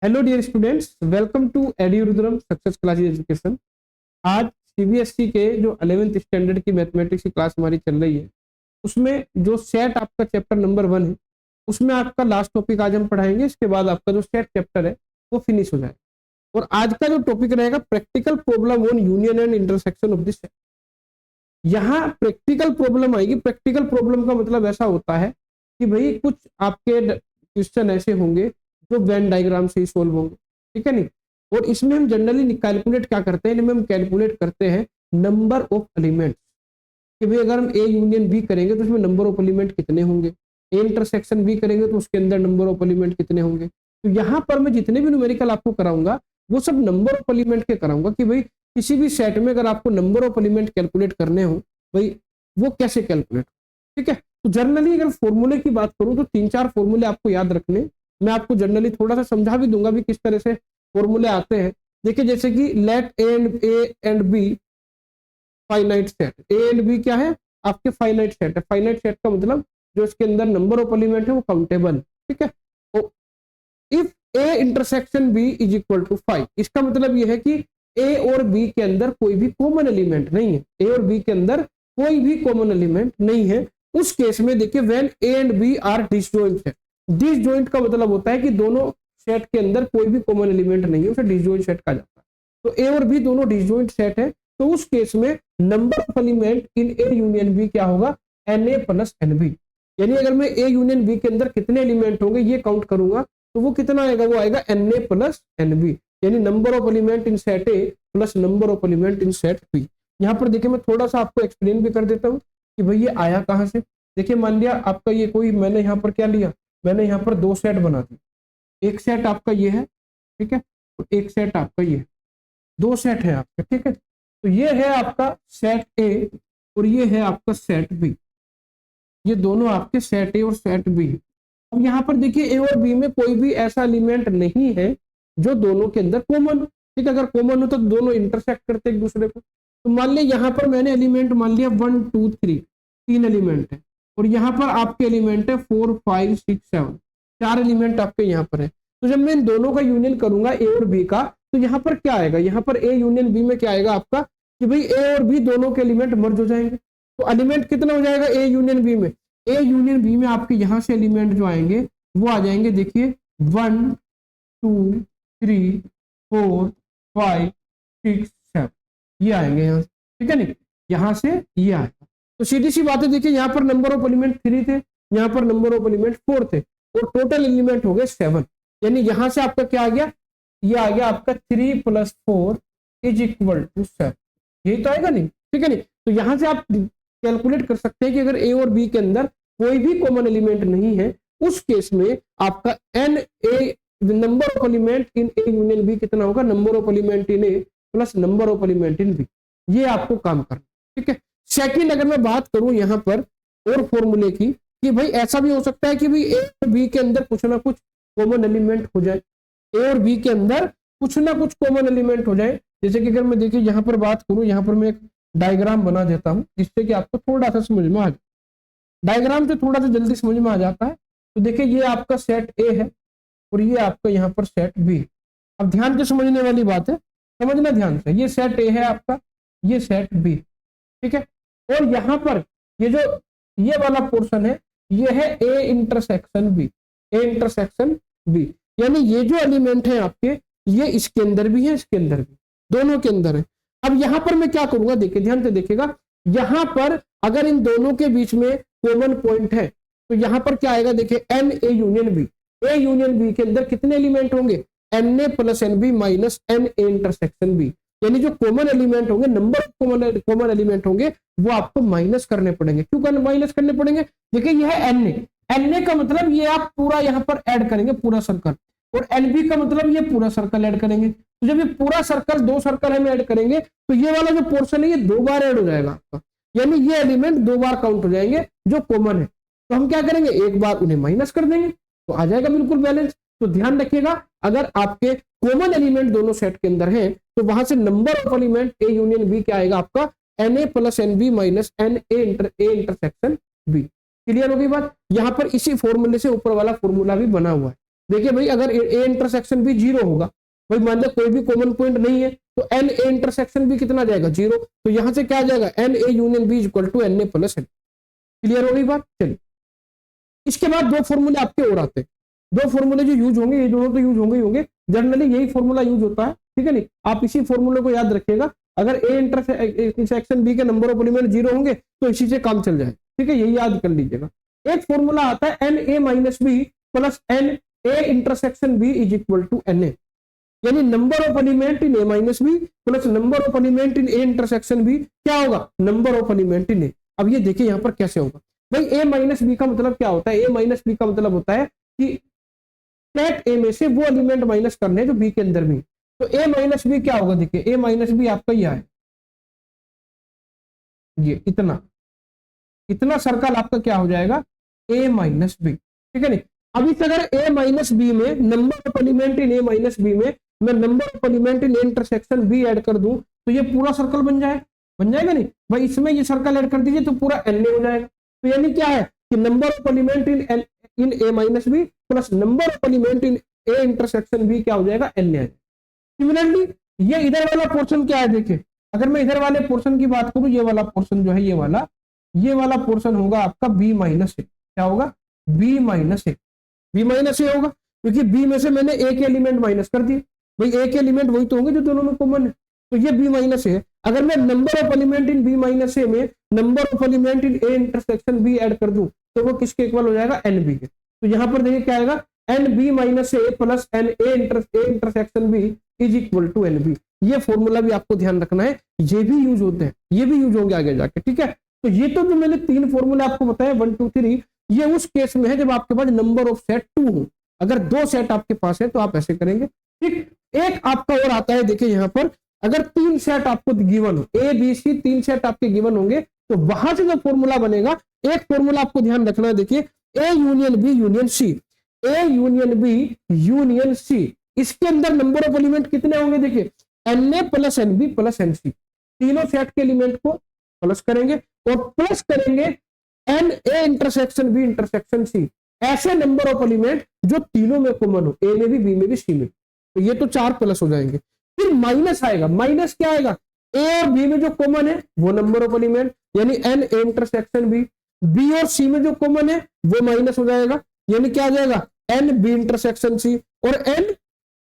Hello dear students, welcome to एड्यूरुद्रम success classes education. आज CBSE के जो 11th स्टैंडर्ड की मैथमेटिक्स की क्लास हमारी चल रही है, उसमें जो सेट आपका चैप्टर नंबर 1 है, उसमें आपका लास्ट टॉपिक आज हम पढ़ाएंगे। इसके बाद आपका जो सेट चैप्टर है वो फिनिश हो जाएगा। और आज का जो टॉपिक रहेगा practical problem on union and intersection of this set. यहाँ प्रैक्टिकल प्रॉब्लम आएगी। प्रैक्टिकल प्रॉब्लम का मतलब ऐसा होता है कि भाई कुछ आपके क्वेश्चन ऐसे होंगे जो वेन डायग्राम से ही सोल्व होंगे, ठीक है नहीं। और इसमें हम जनरली कैलकुलेट क्या करते हैं, इनमें हम कैलकुलेट करते हैं नंबर ऑफ एलिमेंट्स कि भाई अगर हम ए यूनियन बी करेंगे तो उसमें नंबर ऑफ एलिमेंट कितने होंगे, ए इंटरसेक्शन बी करेंगे तो उसके अंदर नंबर ऑफ एलिमेंट कितने होंगे। तो यहाँ पर मैं जितने भी न्यूमेरिकल आपको कराऊंगा वो सब नंबर ऑफ एलिमेंट के कराऊंगा कि भाई किसी भी सेट में अगर आपको नंबर ऑफ एलिमेंट कैलकुलेट करने हो भाई वो कैसे कैलकुलेट, ठीक है। तो जनरली अगर फॉर्मूले की बात करूं तो 3-4 फॉर्मूले आपको याद रखने। मैं आपको जनरली थोड़ा सा समझा भी दूंगा भी किस तरह से फॉर्मूले आते हैं। देखिए जैसे कि let A and B finite set. A and B क्या है, आपके फाइनाइट सेट है। फाइनाइट सेट का मतलब जो इसके अंदर नंबर ऑफ एलिमेंट है वो काउंटेबल, ठीक है। तो if A intersection B is equal to 5, इसका मतलब यह है कि ए और बी के अंदर कोई भी कॉमन एलिमेंट नहीं है। ए और बी के अंदर कोई भी कॉमन एलिमेंट नहीं है। उस केस में देखिए when A and B are disjoint set. Disjoint का मतलब होता है कि दोनों सेट के अंदर कोई भी कॉमन एलिमेंट नहीं है, उसे डिसजॉइंट सेट कहा जाता है। तो ए और बी दोनों डिसजॉइंट सेट है, तो उस केस में number of element in A union B क्या होगा, n A plus N B. यानी अगर मैं ए यूनियन बी के अंदर कितने एलिमेंट होंगे ये काउंट करूंगा तो वो कितना आएगा, वो आएगा N A plus N B. यानी number of element in set A plus number of element in set B. यहाँ पर देखिए मैं थोड़ा सा आपको एक्सप्लेन भी कर देता हूँ कि भाई ये आया कहाँ से। देखिए मान लिया आपका ये कोई, मैंने यहाँ पर क्या लिया, मैंने यहाँ पर 2 सेट बना दिए। एक सेट आपका ये है, ठीक है, और एक सेट आपका ये है। 2 सेट है आपका, ठीक है। तो ये है आपका सेट ए और ये है आपका सेट बी। ये दोनों आपके सेट ए और सेट बी है। अब यहाँ पर देखिए ए और बी में कोई भी ऐसा एलिमेंट नहीं है जो दोनों के अंदर कॉमन हो, ठीक है। अगर कॉमन हो तो दोनों इंटरसेक्ट करते एक दूसरे को। तो मान लिया यहाँ पर मैंने एलिमेंट मान लिया 1 2 3, 3 एलिमेंट है। और यहाँ पर आपके एलिमेंट है 4 5 6 7, 4 एलिमेंट आपके यहाँ पर है। तो जब मैं इन दोनों का यूनियन करूंगा ए और बी का, तो यहाँ पर क्या आएगा, यहाँ पर ए यूनियन बी में क्या आएगा आपका कि भाई ए और बी दोनों के एलिमेंट मर्ज हो जाएंगे। तो एलिमेंट कितना हो जाएगा ए यूनियन बी में, ए यूनियन बी में आपके यहाँ से एलिमेंट जो आएंगे वो आ जाएंगे, देखिए 1 2 3 4 5 6 7 ये आएंगे यहाँ से, ठीक है नहीं, यहाँ से ये आएगा। तो सीधी सी बात है, देखिए यहाँ पर नंबर ऑफ एलिमेंट 3 थे, यहाँ पर नंबर ऑफ एलिमेंट 4 थे और टोटल एलिमेंट हो गए 7। यानी यहाँ से आपका क्या आ गया, ये आ गया आपका 3 + 4 इज इक्वल टू 7। यही तो आएगा नहीं, ठीक है नहीं। तो यहाँ से आप कैलकुलेट कर सकते हैं कि अगर ए और बी के अंदर कोई भी कॉमन एलिमेंट नहीं है, उस केस में आपका N A number of element in A union B कितना होगा, number of element in A plus number of element in B. ये आपको काम करना, ठीक है। सेकंड अगर मैं बात करूं यहाँ पर और फॉर्मूले की कि भाई ऐसा भी हो सकता है कि भाई ए और बी के अंदर कुछ ना कुछ कॉमन एलिमेंट हो जाए, ए और बी के अंदर कुछ ना कुछ कॉमन एलिमेंट हो जाए। जैसे कि अगर मैं देखिए यहाँ पर बात करूं, यहाँ पर मैं एक डायग्राम बना देता हूं जिससे कि आपको थोड़ा सा समझ में आ जाए। डायग्राम से थोड़ा सा जल्दी समझ में आ जाता है। तो देखिए ये आपका सेट ए है और ये आपका यहाँ पर सेट बी। अब ध्यान से समझने वाली बात है, समझना ध्यान से। ये सेट ए है आपका, ये सेट बी, ठीक है। और यहाँ पर ये जो ये वाला पोर्शन है ये है A intersection B, A intersection B. यानी ये जो एलिमेंट है आपके ये इसके अंदर भी है, इसके अंदर भी, दोनों के अंदर है। अब यहाँ पर मैं क्या करूंगा, देखिए ध्यान से देखिएगा, यहाँ पर अगर इन दोनों के बीच में कॉमन पॉइंट है तो यहाँ पर क्या आएगा, देखिए N A union B. A union B के अंदर कितने एलिमेंट होंगे, N A plus N B minus N A intersection B. यानी जो कॉमन एलिमेंट होंगे, नंबर ऑफ कॉमन एलिमेंट होंगे वो आपको माइनस करने पड़ेंगे। क्यों माइनस करने पड़ेंगे, देखिए यह है एन ए, एन ए का मतलब ये आप पूरा यहाँ पर ऐड करेंगे पूरा सर्कल, और एन बी का मतलब ये पूरा सर्कल ऐड करेंगे। तो जब ये पूरा सर्कल 2 सर्कल हम ऐड करेंगे तो ये वाला जो पोर्शन है ये 2 बार ऐड हो जाएगा आपका। यानी ये एलिमेंट 2 बार काउंट हो जाएंगे जो कॉमन है। तो हम क्या करेंगे, एक बार उन्हें माइनस कर देंगे तो आ जाएगा बिल्कुल बैलेंस। तो ध्यान रखिएगा अगर आपके कॉमन एलिमेंट दोनों सेट के अंदर हैं तो वहां से number of element A union B क्या आएगा आपका, N A plus N B minus N A intersection B. Clear होगी बात। यहाँ पर इसी फॉर्मूले से ऊपर वाला फॉर्मूला भी बना हुआ है। देखिए भाई अगर ए इंटरसेक्शन भी जीरो होगा, भाई मान लो कोई भी कॉमन पॉइंट नहीं है तो एन ए इंटरसेक्शन भी कितना जाएगा, जीरो। तो यहां से क्या आ जाएगा, N A union B equal to N A plus N. Clear हो गई बात। चलिए इसके बाद दो फॉर्मूले आपके और आते हैं, दो फॉर्मूले जो यूज होंगे, ये दोनों तो यूज होंगे ही होंगे, जनरली यही फॉर्मूला यूज होता है, ठीक है नहीं। आप इसी फॉर्मूले को याद रखिएगा, अगर ए इंटरसेक्शन बी के नंबर ऑफ एलिमेंट जीरो होंगे तो इसी से काम चल जाए, ठीक है, यही याद कर लीजिएगा। एक फॉर्मूला आता है N A minus B plus N A intersection B is equal to N A, यानी number of element in A minus B plus number of element in A intersection B क्या होगा, number of element in A. अब ये देखिए यहाँ पर कैसे होगा भाई, ए माइनस बी का मतलब क्या होता है, ए माइनस बी का मतलब होता है कि सेट ए में से वो एलिमेंट माइनस करने जो बी के अंदर भी। तो ए माइनस बी क्या होगा, देखिए ए माइनस बी आपका यह है, ये इतना इतना सर्कल आपका क्या हो जाएगा, ए माइनस बी, ठीक है नहीं। अभी से अगर ए माइनस बी में number of element in A minus B में मैं number of element in intersection B add कर दूं तो ये पूरा सर्कल बन जाएगा नहीं भाई, इसमें ये सर्कल ऐड कर दीजिए तो पूरा एन ए हो जाएगा। तो यानी क्या है कि number of element in A minus B plus number of element in A intersection B क्या हो जाएगा, एन ए। सिमिलरली ये इधर वाला पोर्शन क्या है, देखिए अगर मैं इधर वाले पोर्शन की बात करूं, ये वाला पोर्शन जो है, ये वाला पोर्शन होगा आपका बी माइनस ए। क्या होगा, बी माइनस ए, बी माइनस ए होगा क्योंकि बी में से मैंने ए के एलिमेंट माइनस कर दिए, भाई ए के एलिमेंट वही तो होंगे जो दोनों में कॉमन है, तो ये बी माइनस ए है। अगर मैं number of element in B minus A में number of element in A intersection B add कर दूं तो वो किसके इक्वल हो जाएगा, एन बी के। तो यहाँ पर देखिए क्या आएगा, N B minus A plus N A intersection B is equal to N B. ये फॉर्मूला भी आपको ध्यान रखना है, ये भी यूज होते हैं, ये भी यूज होंगे आगे जाके, ठीक है। तो ये तो जो मैंने तीन फॉर्मूले आपको बताया 1 2 3, ये उस केस में है जब आपके पास नंबर ऑफ सेट 2 हो। अगर दो सेट आपके पास है तो आप ऐसे करेंगे, ठीक। एक आपका और आता है, देखिए यहाँ पर अगर तीन सेट आपको गिवन हो, ए बी सी तीन सेट आपके गिवन होंगे तो वहां से जो फॉर्मूला बनेगा, एक फॉर्मूला आपको ध्यान रखना है, देखिए A union B union C, A union B union C, इसके अंदर नंबर ऑफ एलिमेंट कितने होंगे, देखिए N A plus N B plus N C, तीनों सेट के एलिमेंट को प्लस करेंगे और प्लस करेंगे N A intersection B intersection C, ऐसे नंबर ऑफ एलिमेंट जो तीनों में कॉमन हो, ए में भी बी में भी सी में। तो ये तो 4 प्लस हो जाएंगे। फिर माइनस आएगा, माइनस क्या आएगा, ए और बी में जो कॉमन है वो नंबर ऑफ एलिमेंट, यानी N A intersection B, B और सी में जो कॉमन है वो माइनस हो जाएगा, यानी क्या आ जाएगा, एन बी इंटरसेक्शन सी, और एन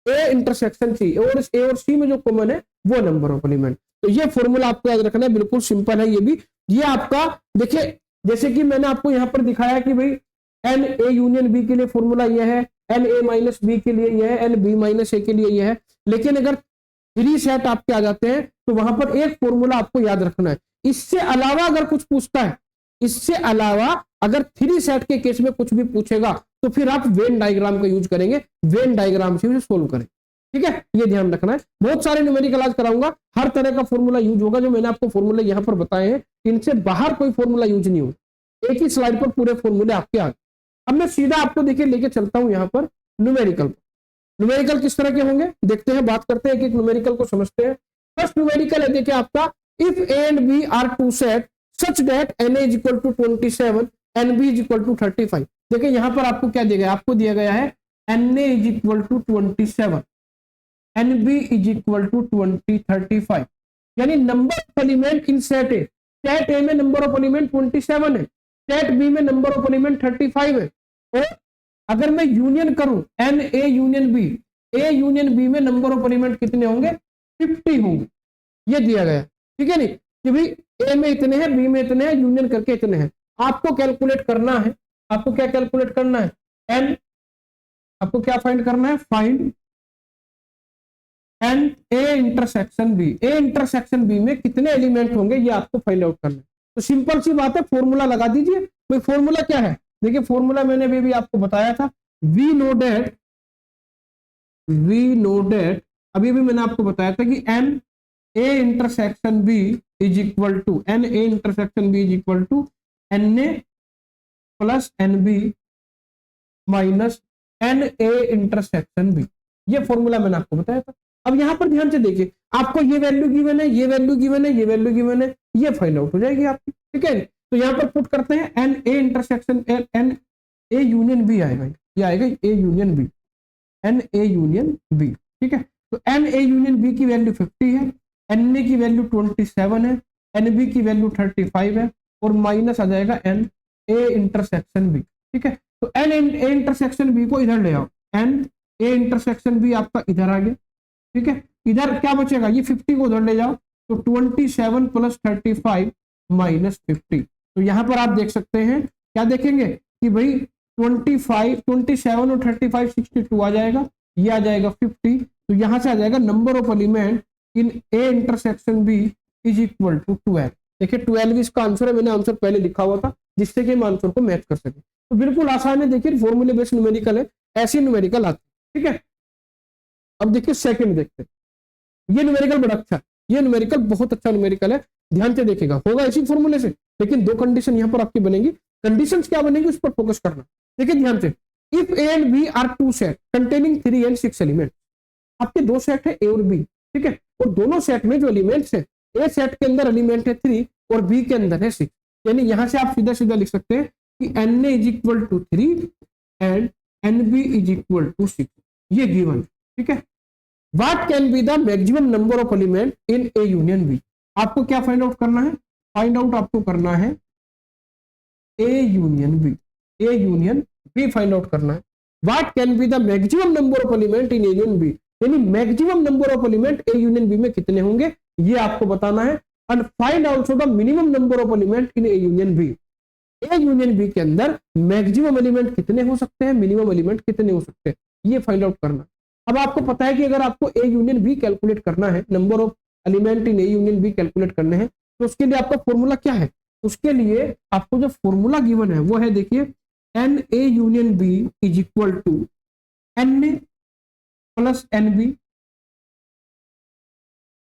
ए इंटरसेक्शन सी, और ए और सी में जो कॉमन है वो नंबर ऑफ एलिमेंट। तो ये फॉर्मूला आपको याद रखना है, बिल्कुल सिंपल है ये भी। ये आपका देखिए जैसे कि मैंने आपको यहाँ पर दिखाया कि भाई एन ए यूनियन बी के लिए फॉर्मूला यह है, एन ए माइनस बी के लिए यह है, एन बी माइनस ए के लिए यह है। लेकिन अगर 3 सेट आपके आ जाते हैं तो वहां पर एक फॉर्मूला आपको याद रखना है। इससे अलावा अगर कुछ पूछता है, इससे अलावा अगर 3 सेट के केस में कुछ भी पूछेगा तो फिर आप वेन डायग्राम का यूज करेंगे, वेन डायग्राम से सोल्व करें, ठीक है, ये ध्यान रखना है। बहुत सारे न्यूमेरिकल आज कराऊंगा, हर तरह का फॉर्मूला यूज होगा, जो मैंने आपको फॉर्मूला यहाँ पर बताए हैं इनसे बाहर कोई फॉर्मूला यूज नहीं होगा, एक ही स्लाइड पर पूरे फॉर्मूले आपके आ। अब मैं सीधा आपको देखिए लेके चलता हूं यहाँ पर न्यूमेरिकल। न्यूमेरिकल किस तरह के होंगे देखते हैं, बात करते हैं, एक एक न्यूमेरिकल को समझते हैं। फर्स्ट न्यूमेरिकल है देखिए आपका, if A and B are 2 set such that N A is equal to 27 N B is equal to 35। देखिए यहाँ पर आपको क्या दिया गया, आपको दिया गया है N A is equal to 27, N B is equal to 35, यानी number of element in set A, set A में नंबर ऑफ एलिमेंट 27 है, सेट बी में नंबर ऑफ एलिमेंट 35 है। और अगर मैं यूनियन करूं N A union B, A union B में नंबर ऑफ एलिमेंट कितने होंगे, 50 होंगे, ये दिया गया, ठीक है नहीं, कि भाई ए में इतने हैं, बी में इतने हैं, यूनियन करके इतने हैं। आपको कैलकुलेट करना है, आपको क्या कैलकुलेट करना है, एन, आपको क्या फाइंड करना है, find N A intersection B, A intersection B में कितने एलिमेंट होंगे ये आपको फाइंड आउट करना है। तो सिंपल सी बात है, फॉर्मूला लगा दीजिए। भाई फॉर्मूला क्या है, देखिए फॉर्मूला मैंने भी आपको बताया था, वी नो डेट अभी भी मैंने आपको बताया था कि N A intersection B is equal to N A intersection B is equal to N A plus N B minus N A intersection B. ये फॉर्मूला मैंने आपको बताया था। अब यहां पर ध्यान से देखिए, आपको ये वैल्यू गिवन है, ये वैल्यू गिवन है, ये वैल्यू गिवन है, ये फाइंड आउट हो जाएगी आपकी, ठीक है। तो यहाँ पर पुट करते हैं N A intersection N A union B आएगा, ये आएगा A union B. N A union B. ठीक है, तो एन ए यूनियन बी की वैल्यू 50 है, एन ए की वैल्यू 27 है, एन बी की वैल्यू 35 है, और माइनस आ जाएगा एन ए इंटरसेक्शन बी। ठीक है, तो एन ए इंटरसेक्शन बी को इधर ले आओ, एन ए इंटरसेक्शन बी आपका इधर आ गया। ठीक है, इधर क्या बचेगा, ये 50 को उधर ले जाओ, तो 27 प्लस 35 माइनस 50। तो यहां पर आप देख सकते हैं, क्या देखेंगे कि भाई 27 और 35 62 आ जाएगा, ये आ जाएगा 50। तो यहां से आ जाएगा number of element in A intersection B is equal to 12। देखिए 12 इसका आंसर है, मैंने आंसर पहले लिखा हुआ था जिससे कि हम आंसर को मैच कर सके। तो बिल्कुल आसान है, देखिए फॉर्मूले बेस्ड न्यूमेरिकल है, ऐसी न्यूमेरिकल आती है। ठीक है, अब देखिए सेकंड देखते हैं, ये न्यूमेरिकल बड़ा अच्छा, ये न्यूमेरिकल बहुत अच्छा न्यूमेरिकल है, ध्यान से देखेगा, होगा इसी फॉर्मूले से, लेकिन दो कंडीशन यहाँ पर आपकी बनेगी। कंडीशन क्या बनेगी उस पर फोकस करना। देखिए ध्यान से, if A and B are two set containing 3 and 6 element, आपके दो सेट है ए और बी। ठीक है, और दोनों सेट में जो एलिमेंट्स है, ए सेट के अंदर एलिमेंट है 3 और बी के अंदर है 6, यानी यहां से आप सीधा सीधा लिख सकते हैं कि N A is equal to 3 and N B is equal to 6, ये गिवन। ठीक है, what can be the maximum number of element in A union B. आपको क्या फाइंड आउट करना है, फाइंड आउट आपको करना है A union B, A union B find out करना है। What can be the maximum number of element in A union B, यानी maximum number of element A union B में कितने होंगे ये आपको बताना है। And find also the minimum number of element in A union B, A union B के अंदर मैक्सिमम एलिमेंट कितने हो सकते हैं, मिनिमम एलिमेंट कितने हो सकते हैं, ये फाइंड आउट करना। अब आपको पता है कि अगर आपको ए यूनियन बी कैलकुलेट करना है, number of element in A union B calculate करने हैं, तो उसके लिए आपका फॉर्मूला क्या है, उसके लिए आपको जो फॉर्मूला गिवन है वो है, देखिए N A union B is equal to N A plus N B,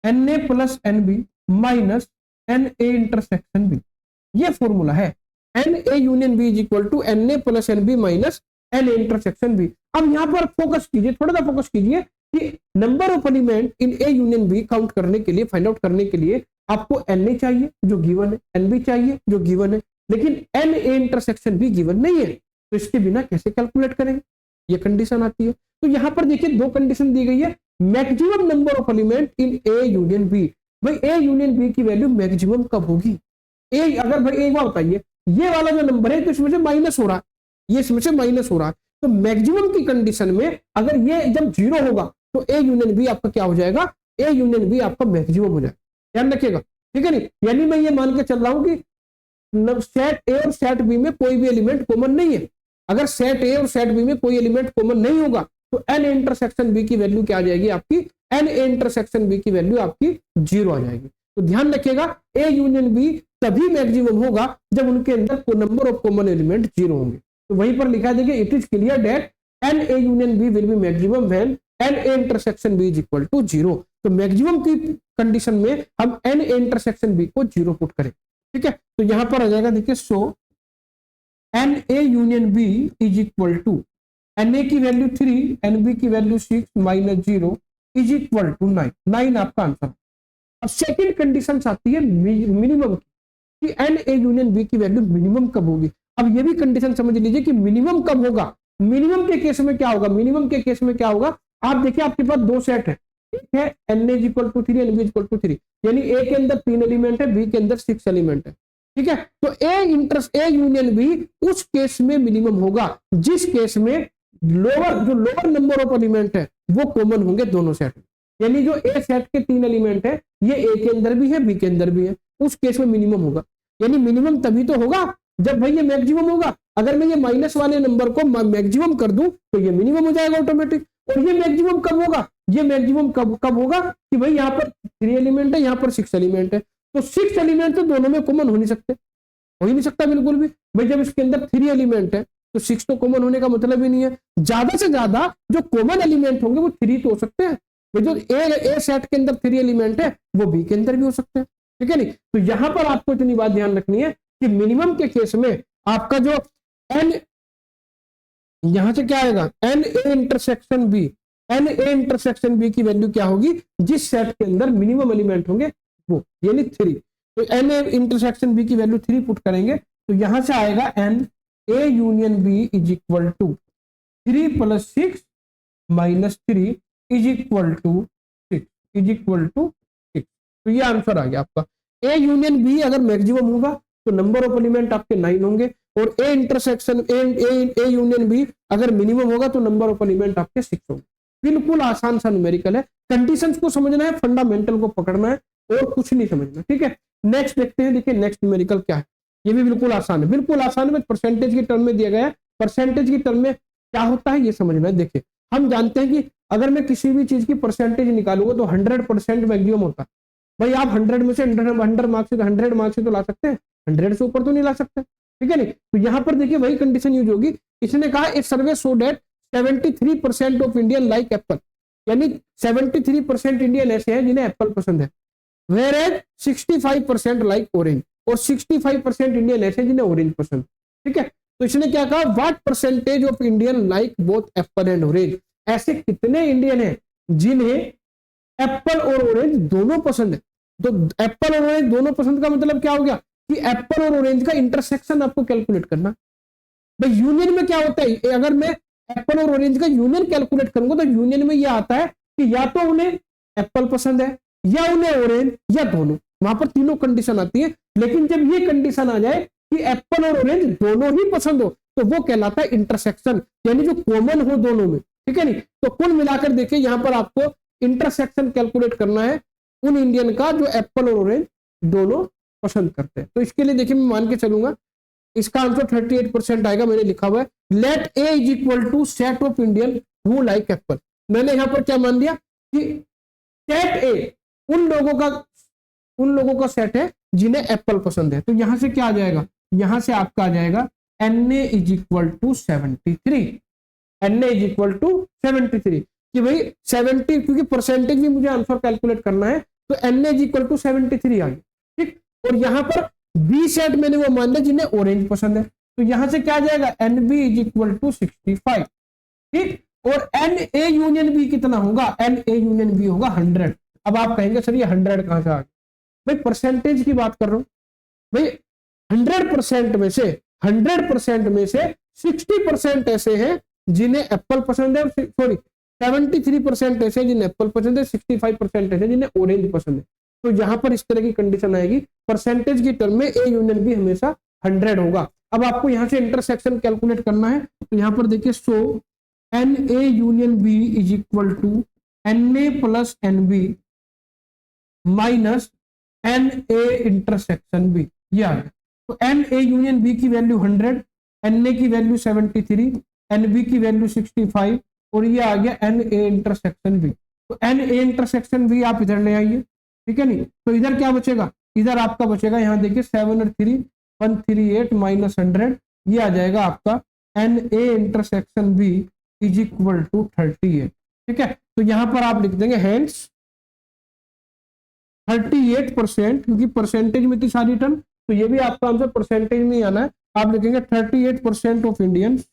N A plus N B minus N A intersection B, ये फॉर्मूला है। N A union B is equal to N A plus N B minus N A intersection B. अब यहां पर focus कीजिए, थोड़ा सा focus कीजिए कि number of element in A union B count करने के लिए, फाइंड आउट करने के लिए आपको एन ए चाहिए जो गिवन है, एन बी चाहिए जो गिवन है, लेकिन N A intersection B given नहीं है, तो इसके बिना कैसे कैलकुलेट करेंगे, ये कंडीशन आती है। तो यहां पर देखिए दो कंडीशन दी गई है, maximum number of element in A union B. भाई ए यूनियन बी की वैल्यू मैक्सिमम कब होगी, ए अगर भाई एक बार बताइए, ये वाला जो नंबर है तो इसमें से माइनस हो रहा है, ये इसमें से माइनस हो रहा है, तो मैक्सिमम की कंडीशन में अगर ये जब 0 होगा तो ए यूनियन बी आपका क्या हो जाएगा, ए यूनियन बी आपका मैक्सिमम हो जाएगा, ध्यान रखिएगा। ठीक है नहीं, यानी मैं ये मान के चल रहा हूं कि सेट ए और सेट बी में कोई भी एलिमेंट कॉमन नहीं है। अगर सेट ए और सेट बी में कोई एलिमेंट कॉमन नहीं होगा तो एन इंटरसेक्शन बी की वैल्यू क्या आ जाएगी आपकी, एन ए इंटरसेक्शन बी की वैल्यू आपकी 0 आ जाएगी। तो ध्यान रखिएगा ए यूनियन बी तभी मैक्सिमम होगा जब उनके अंदर नंबर ऑफ कॉमन एलिमेंट 0 होंगे। तो वहीं पर लिखा है, देखिए it is clear that N A union B will be maximum when N A intersection B is equal to 0। तो मैक्सिमम की कंडीशन में हम एन ए इंटरसेक्शन बी को 0 पुट करें। ठीक है, तो यहां पर आ जाएगा, देखिए so N A union B is equal to N A की वैल्यू 3, एन बी की value 6 minus 0 is equal to 9। 9 आपका आंसर। अब सेकेंड कंडीशन आती है मिनिमम की, एन ए यूनियन बी की वैल्यू मिनिमम कब होगी। अब ये भी कंडीशन समझ लीजिए कि मिनिमम कब होगा। मिनिमम के केस में क्या होगा, मिनिमम के केस में क्या होगा, आप देखिए आपके पास दो सेट है, ठीक है, N A equal to 3, N B equal to 3, यानी ए के अंदर 3 एलिमेंट है, बी के अंदर 6 एलिमेंट है। ठीक है, तो ए यूनियन बी उस केस में मिनिमम होगा जिस केस में लोअर नंबर ऑफ एलिमेंट है वो कॉमन होंगे दोनों सेट में। यानी जो ए सेट के 3 एलिमेंट है ये ए के अंदर भी है, बी के अंदर भी है, उस केस में मिनिमम होगा। यानी मिनिमम तभी तो होगा जब भाई ये मैक्सिमम होगा। अगर मैं ये माइनस वाले नंबर को मैक्सिमम कर दूं तो ये मिनिमम हो जाएगा ऑटोमेटिक। और ये मैक्सिमम कब होगा, ये मैक्सिमम कब होगा कि भाई यहाँ पर 3 एलिमेंट है, यहाँ पर 6 एलिमेंट है, तो 6 एलिमेंट तो दोनों में कॉमन हो नहीं सकते, हो ही नहीं सकता बिल्कुल भी। भाई जब इसके अंदर 3 एलिमेंट है तो 6 तो कॉमन होने का मतलब ही नहीं है। ज्यादा से ज्यादा जो कॉमन एलिमेंट होंगे वो 3 तो हो सकते हैं। जो ए सेट के अंदर 3 एलिमेंट है वो बी के अंदर भी हो सकते हैं। ठीक है नहीं, तो यहां पर आपको इतनी बात ध्यान रखनी है कि मिनिमम के केस में आपका जो एन यहां से क्या आएगा, N A intersection B, N A intersection B की वैल्यू क्या होगी, जिस सेट के अंदर मिनिमम एलिमेंट होंगे वो, यानी 3। तो एन ए इंटरसेक्शन बी की वैल्यू 3 पुट करेंगे तो यहां से आएगा N A union B is equal to 3 + 6 -3 is equal to 6 is equal to 6। तो ये आंसर आ गया आपका। ए यूनियन बी अगर मैक्सिमम होगा तो नंबर ऑफ एलिमेंट आपके 9 होंगे, और A intersection A union B अगर मिनिमम होगा तो नंबर ऑफ एलिमेंट आपके 6 होंगे। बिल्कुल आसान सा न्यूमेरिकल है, कंडीशंस को समझना है, फंडामेंटल को पकड़ना है और कुछ नहीं समझना। ठीक है, नेक्स्ट देखते हैं। देखिए नेक्स्ट न्यूमेरिकल क्या है, ये भी बिल्कुल आसान है, बिल्कुल आसान है, परसेंटेज की टर्म में दिया गया है। परसेंटेज की टर्म में क्या होता है ये समझना है। देखिए हम जानते हैं कि अगर मैं किसी भी चीज की परसेंटेज निकालूंगा तो 100% मैक्सिमम होता है। भाई आप 100 में से 100 मार्क्स से 100 मार्क्स से तो ला सकते हैं, 100 से ऊपर तो नहीं ला सकते। ठीक है नहीं, तो यहाँ पर देखिए वही कंडीशन यूज होगी। इसने कहा it survey show that 73% of Indian like Apple, यानी 73% इंडियन ऐसे हैं जिन्हें एप्पल पसंद है, वेयर एज 65% लाइक ऑरेंज, और 65% इंडियन ऐसे जिन्हें ऑरेंज पसंद। ठीक है, तो इसने क्या कहा, what percentage of Indian like both Apple and orange, ऐसे कितने इंडियन हैं जिन्हें एप्पल और ऑरेंज दोनों पसंद है। तो एप्पल और ऑरेंज दोनों पसंद का मतलब क्या हो गया कि एप्पल और ऑरेंज का इंटरसेक्शन आपको कैलकुलेट करना। भाई यूनियन में क्या होता है, अगर मैं एप्पल और ऑरेंज का यूनियन कैलकुलेट करूंगा तो यूनियन में यह आता है कि या तो उन्हें एप्पल पसंद है या उन्हें ऑरेंज या दोनों, वहां पर तीनों कंडीशन आती है। लेकिन जब ये कंडीशन आ जाए कि एप्पल और ऑरेंज दोनों ही पसंद हो तो वो कहलाता है इंटरसेक्शन, यानी जो कॉमन हो दोनों में। ठीक है नहीं, तो कुल मिलाकर देखिए यहाँ पर आपको इंटरसेक्शन कैलकुलेट करना है उन इंडियन का जो एप्पल और ऑरेंज दोनों पसंद करते हैं। तो इसके लिए देखिए मैं मान के चलूंगा इसका आंसर 38% आएगा, मैंने लिखा हुआ है let A is equal to set of Indian who like apple. मैंने यहाँ पर क्या मान दिया कि सेट ए उन लोगों का सेट है जिन्हें एप्पल पसंद है। तो यहां से क्या आ जाएगा, यहां से आपका आ जाएगा Na is equal to 73, Na is equal to 73 कि भाई 70, क्योंकि परसेंटेज भी मुझे आंसर कैलकुलेट करना है, तो Na इज इक्वल टू 73 आ गया। ठीक, और यहां पर बी सेट मैंने वो मान लिया जिन्हें ऑरेंज पसंद है, तो यहां से क्या आ जाएगा NB इज इक्वल टू 65। ठीक, और Na यूनियन बी कितना होगा, Na यूनियन बी होगा 100। अब आप कहेंगे सर ये 100 कहां से आ गया, भाई परसेंटेज की बात कर रहा हूं। भाई 100% में से 60% ऐसे हैं जिन्हें एप्पल पसंद है, सॉरी 73% ऐसे जिन्हें एप्पल पसंद है, 65% ऐसे जिन्हें ऑरेंज पसंद है। तो यहां पर इस तरह की कंडीशन आएगी, परसेंटेज की टर्म में ए यूनियन बी हमेशा 100 होगा। अब आपको यहां से इंटरसेक्शन कैलकुलेट करना है, तो यहां पर देखिए so Na union B is equal to Na plus NB minus Na intersection B, ये आ गया। तो Na यूनियन बी की वैल्यू 100, Na की वैल्यू 73, NB की वैल्यू 65, और ये आ गया Na इंटरसेक्शन बी। तो Na इंटरसेक्शन बी आप इधर ले आइए। ठीक है नहीं, तो इधर क्या बचेगा, इधर आपका बचेगा, यहाँ देखिए 7 और 3 138 माइनस 100, ये आ जाएगा आपका Na intersection B is equal to 38। ठीक है, तो यहां पर आप लिख देंगे हेंस 38%, क्योंकि परसेंटेज में थी सारी टर्म, तो ये भी आपका आंसर परसेंटेज में आना है। आप लिखेंगे 38% of Indians,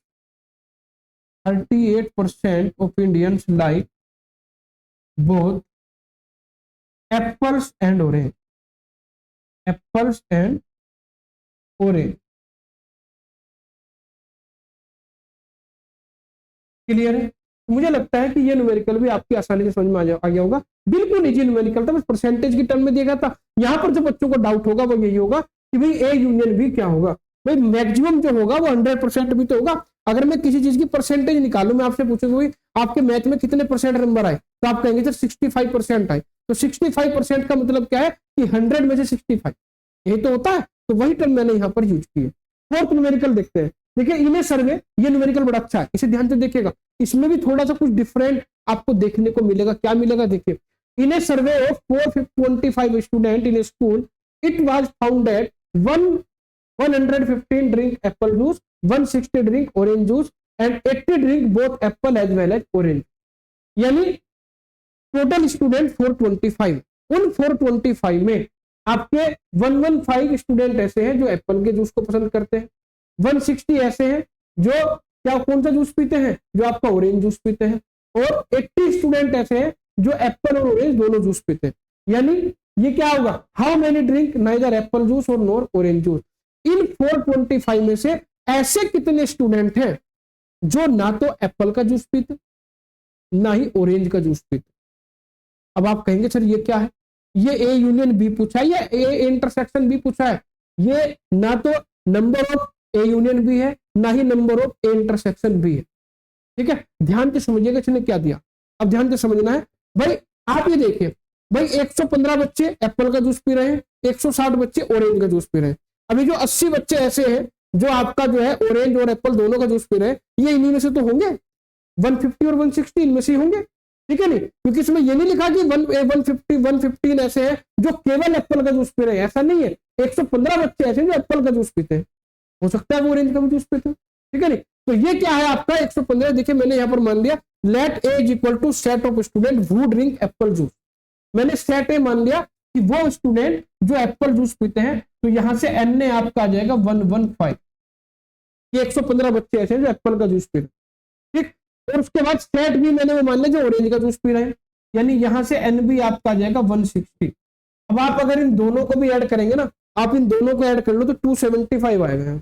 38% of Indians like both apples and orange, apples and orange. Clear है, मुझे लगता है कि ये न्यूमेरिकल भी आपकी आसानी से समझ में आ गया होगा। बिल्कुल इजी न्यूमेरिकल था, बस परसेंटेज की टर्म में दिया गया था। यहां पर जो बच्चों को डाउट होगा वो यही होगा कि भाई ए यूनियन बी क्या होगा। भाई मैक्सिमम जो होगा वो 100% भी तो होगा। अगर मैं किसी चीज की परसेंटेज निकालू, मैं आपसे पूछूंगा भाई आपके मैथ में कितने परसेंट नंबर आए, तो आप कहेंगे सर 65% आए। तो 65% का मतलब क्या है कि 100 में से 65, यही तो होता है। तो वही टर्म मैंने यहाँ पर यूज की है। फोर्थ न्यूमेरिकल देखते हैं। देखिए इन्हें सर्वे, ये न्यूमेरिकल बड़ा अच्छा है, इसे ध्यान से देखिएगा। इसमें भी थोड़ा सा कुछ डिफरेंट आपको देखने को मिलेगा। क्या मिलेगा, देखिए in a survey of 425 student in a school it was found that 115 drink apple juice, 160 drink orange juice and 80 drink both apple as well as orange. यानी टोटल स्टूडेंट 425, उन 425 में आपके 115 स्टूडेंट ऐसे हैं जो एप्पल के जूस को पसंद करते हैं, 160 ऐसे हैं जो क्या कौन सा जूस पीते हैं, जो आपका ऑरेंज जूस पीते हैं, और 80 स्टूडेंट ऐसे हैं जो एप्पल और ऑरेंज दोनों जूस पीते हैं। यानी ये क्या होगा, how many drink neither Apple juice और नॉर ऑरेंज जूस। इन 425 में से ऐसे कितने स्टूडेंट हैं जो ना तो एप्पल का जूस पीते, ना ही ऑरेंज का जूस पीते। अब आप कहेंगे सर ये क्या है, ये ए यूनियन बी पूछा है या ए इंटरसेक्शन बी पूछा है। ये ना तो number of A union B है, ना ही number of A intersection B है। ठीक है, ध्यान से समझिएगा इसने क्या दिया। अब ध्यान से समझना है भाई। आप ये देखिए भाई, 115 बच्चे एप्पल का जूस पी रहे हैं, 160 बच्चे ऑरेंज का जूस पी रहे हैं। अभी जो 80 बच्चे ऐसे हैं जो आपका जो है ऑरेंज और एप्पल दोनों का जूस पी रहे हैं, ये इन्हीं में से तो होंगे, 150 और 160 इनमें से होंगे। ठीक है नहीं, क्योंकि इसमें ये नहीं लिखा कि 115 ऐसे हैं जो केवल एप्पल का जूस पी रहे हैं, ऐसा नहीं है। 115 बच्चे ऐसे हैं जो एप्पल का जूस पीते हैं, हो सकता है वो ऑरेंज का भी जूस पीते हैं। ठीक है नहीं, तो ये क्या है आपका 115। देखिए मैंने यहाँ पर मान लिया let A is equal to set of student who drink apple juice. मैंने सेट ए मान लिया कि वो स्टूडेंट जो एप्पल जूस पीते हैं, तो यहां से एन ए आपका आ जाएगा 115। ये 115 बच्चे ऐसे हैं जो एप्पल का जूस पी रहे हैं। ठीक, और उसके बाद सेट भी मैंने वो मान लिया जो ऑरेंज का जूस पी रहे हैं, यानी यहां से एन बी आपका आ जाएगा 160। अब आप अगर इन दोनों को भी ऐड करेंगे ना, आप इन दोनों को ऐड कर लो तो 275 आएगा,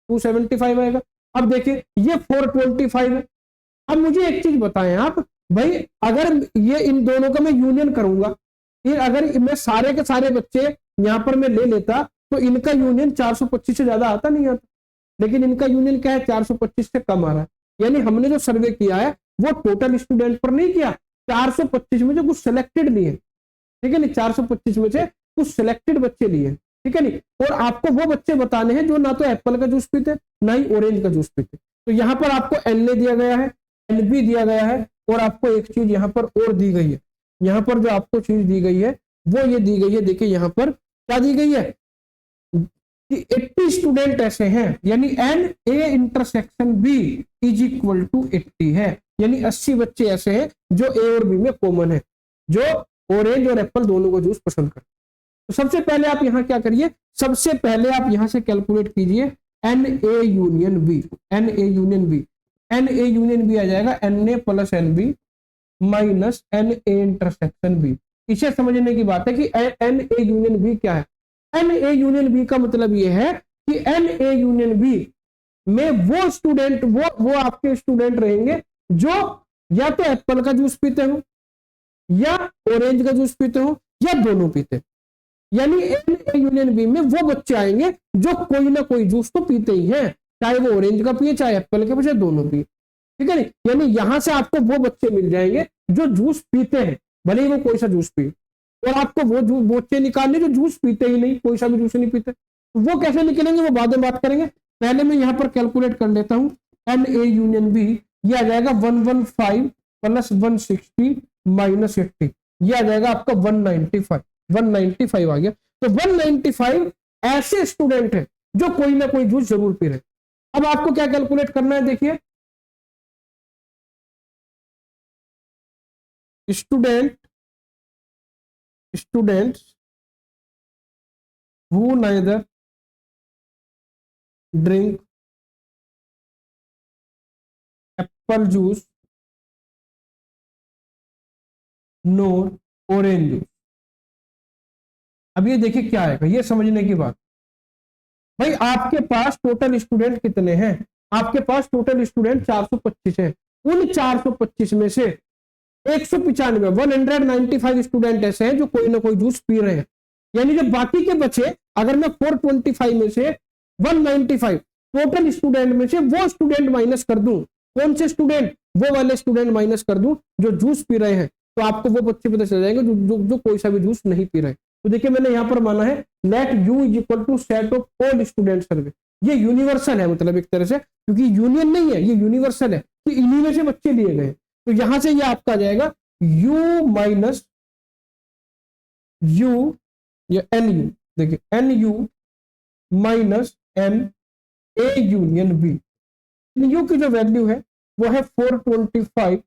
275 आएगा। अब देखिए ये 425 है। अब मुझे एक चीज बताएं आप भाई, अगर ये इन दोनों का मैं यूनियन करूंगा, ये अगर मैं सारे के सारे बच्चे यहां पर मैं ले लेता तो इनका यूनियन 425 से ज्यादा आता नहीं आता, लेकिन इनका यूनियन क्या है 425 से कम आ रहा है। यानी हमने जो सर्वे किया है वो टोटल स्टूडेंट पर नहीं किया, 425 में जो कुछ सिलेक्टेड लिए, ठीक है नहीं, 425 में से कुछ सिलेक्टेड बच्चे लिए, ठीक है नहीं। और आपको वो बच्चे बताने हैं जो ना तो एप्पल का जूस पीते ना ही ऑरेंज का जूस पीते। तो यहाँ पर आपको एन ए दिया गया है, एन बी दिया गया है, और आपको एक चीज यहाँ पर और दी गई है। यहाँ पर जो आपको चीज दी गई है वो ये दी गई है, देखिए यहाँ पर क्या दी गई है कि 80 स्टूडेंट ऐसे हैं, यानी N A intersection B is equal to 80 है, यानी 80 बच्चे ऐसे हैं जो ए और बी में कॉमन है, जो ऑरेंज और एप्पल दोनों को जूस पसंद करते हैं। तो सबसे पहले आप यहाँ क्या करिए, सबसे पहले आप यहां से कैलकुलेट कीजिए N A union B, N A union B, N A union B आ जाएगा N A plus N B minus N A intersection B. इसे समझने की बात है कि एन ए यूनियन बी क्या है। एन ए यूनियन बी का मतलब यह है कि एन ए यूनियन बी में वो स्टूडेंट वो आपके स्टूडेंट रहेंगे जो या तो एप्पल का जूस पीते हो या ऑरेंज का जूस पीते हो या दोनों पीते। यानी एन ए यूनियन बी में वो बच्चे आएंगे जो कोई ना कोई जूस तो पीते ही हैं, चाहे वो ऑरेंज का पिए चाहे एप्पल का पिए दोनों पिए, ठीक है नहीं। यानी यहां से आपको वो बच्चे मिल जाएंगे जो जूस पीते हैं, भले ही वो कोई सा जूस पिए, और आपको वो बच्चे निकालने जो जूस पीते ही नहीं, कोई सा भी जूस नहीं पीते। वो कैसे निकलेंगे वो बाद में बात करेंगे। पहले मैं यहाँ पर कैलकुलेट कर लेता हूँ एन ए यूनियन बी, ये आ जाएगा 115 प्लस 160 माइनस 80, ये आ जाएगा आपका 195, 195 आ गया। तो 195 ऐसे स्टूडेंट है जो कोई ना कोई जूस जरूर पी रहे। अब आपको क्या कैलकुलेट करना है, देखिए students who neither drink apple juice nor orange juice। अब ये देखिए क्या आएगा, ये समझने की बात। भाई आपके पास टोटल स्टूडेंट कितने हैं, आपके पास टोटल स्टूडेंट 425 है। उन 425 में से 195 स्टूडेंट ऐसे हैं जो कोई ना कोई जूस पी रहे हैं। यानी जो बाकी के बचे, अगर मैं 425 में से 195 टोटल स्टूडेंट में से वो स्टूडेंट माइनस कर दूं, कौन से स्टूडेंट, वो वाले स्टूडेंट माइनस कर दूं जो जूस पी रहे हैं, तो आपको वो बच्चे पता चल जाएंगे जो कोई सा भी जूस नहीं पी रहे। तो देखिए मैंने यहां पर माना है let U is equal to set of all student survey. ये यूनिवर्सल है, मतलब एक तरह से, क्योंकि यूनियन नहीं है, ये यूनिवर्सल है कि इन्हीं में से बच्चे लिए गए। तो यहां से ये आपका आ जाएगा u माइनस यू या एन यू, देखिए N U minus N A union B. U की जो वैल्यू है वो है 425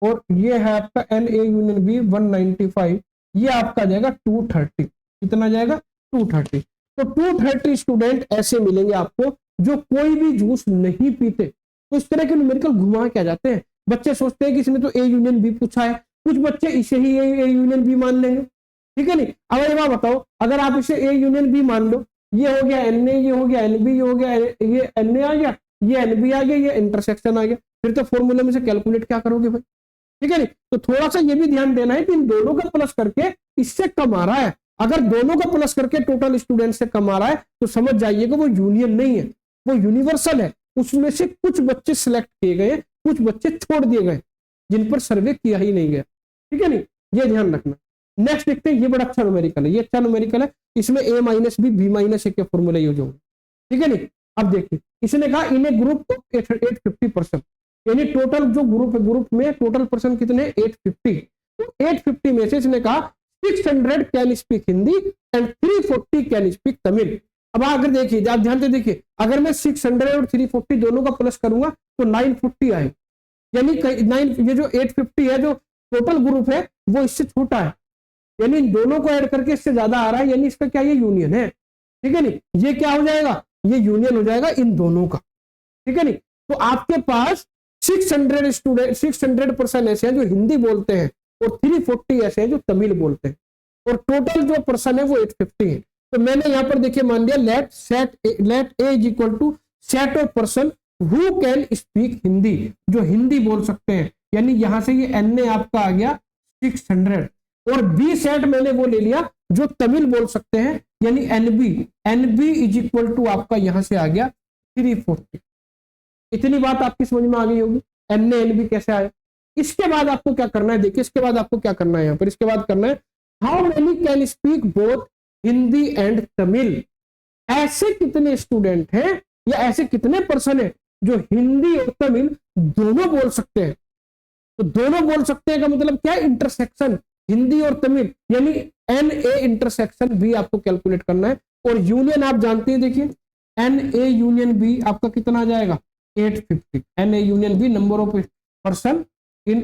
और ये है आपका एन ए यूनियन बी 195, ये आपका आ जाएगा 230। कितना जाएगा 230। तो 230 स्टूडेंट ऐसे मिलेंगे आपको जो कोई भी जूस नहीं पीते। तो इस तरह के न्यूमेरिकल घुमा के आ जाते हैं। बच्चे सोचते हैं कि इसने तो ए यूनियन बी पूछा है, कुछ बच्चे इसे ही ए यूनियन बी मान लेंगे, ठीक है नहीं। अब एक बात बताओ, अगर आप इसे ए यूनियन बी मान लो, ये हो गया एन ए, ये हो गया एन बी, ये हो गया ये एन ए आ गया, ये एन बी आ गया, ये इंटरसेक्शन आ गया, फिर तो फॉर्मूले में से कैलकुलेट क्या करोगे भाई, ठीक है नहीं। तो थोड़ा सा ये भी ध्यान देना है कि इन दोनों का प्लस करके इससे कम आ रहा है। अगर दोनों का प्लस करके टोटल स्टूडेंट से कम आ रहा है तो समझ जाइएगा वो यूनियन नहीं है, वो यूनिवर्सल है। उसमें से कुछ बच्चे सिलेक्ट किए गए, कुछ बच्चे छोड़ दिए गए जिन पर सर्वे किया ही नहीं गया। ठीक है नहीं, ये ध्यान रखना। नेक्स्ट देखते हैं, ये बड़ा अच्छा न्यूमेरिकल है, ये अच्छा न्यूमेरिकल है। इसमें a माइनस बी माइनस ए के फॉर्मूले यूज होंगे। ठीक है नहीं। अब देखिए इसने कहा इन ए ग्रुप ऑफ 850%, यानी टोटल जो ग्रुप है, ग्रुप में टोटल पर्सन कितने 850। तो 850 में से इसने कहा 600 can speak Hindi and 340 can speak Tamil. अब अगर देखिए, आप ध्यान से देखिए, अगर मैं 600 और 340 दोनों का प्लस करूंगा तो 940 आए, यानी ये जो 850 है जो टोटल ग्रुप है वो इससे छोटा है, यानी इन दोनों को ऐड करके इससे ज्यादा आ रहा है, यानी इसका क्या ये यूनियन है। ठीक है नहीं, ये क्या हो जाएगा, ये यूनियन हो जाएगा इन दोनों का। ठीक है नहीं। तो आपके पास 600 स्टूडेंट 600% ऐसे हैं जो हिंदी बोलते हैं और 340 ऐसे हैं जो तमिल बोलते हैं, और टोटल जो पर्सन है वो 850 है। तो मैंने यहां पर देखिए मान लिया let A is equal to set of person who can speak Hindi, जो हिंदी बोल सकते हैं, यानी यहां से ये एन ए आपका आ गया 600, और बी सेट मैंने वो ले लिया जो तमिल बोल सकते हैं, यानी एनबी इज इक्वल टू आपका यहां से आ गया 340। इतनी बात आपकी समझ में आ गई होगी, एन ए एन बी कैसे आया। इसके बाद आपको क्या करना है, देखिए इसके बाद आपको क्या करना है यहाँ पर, इसके बाद करना है how many can speak both Hindi and Tamil. ऐसे कितने स्टूडेंट हैं या ऐसे कितने पर्सन है जो हिंदी और तमिल दोनों बोल सकते हैं। तो दोनों बोल सकते हैं का मतलब क्या है, इंटरसेक्शन हिंदी और तमिल, यानी एन ए इंटरसेक्शन बी आपको कैलकुलेट करना है। और यूनियन आप जानते हैं, देखिए एन ए यूनियन बी आपका कितना आ जाएगा 850। N A union B number of person in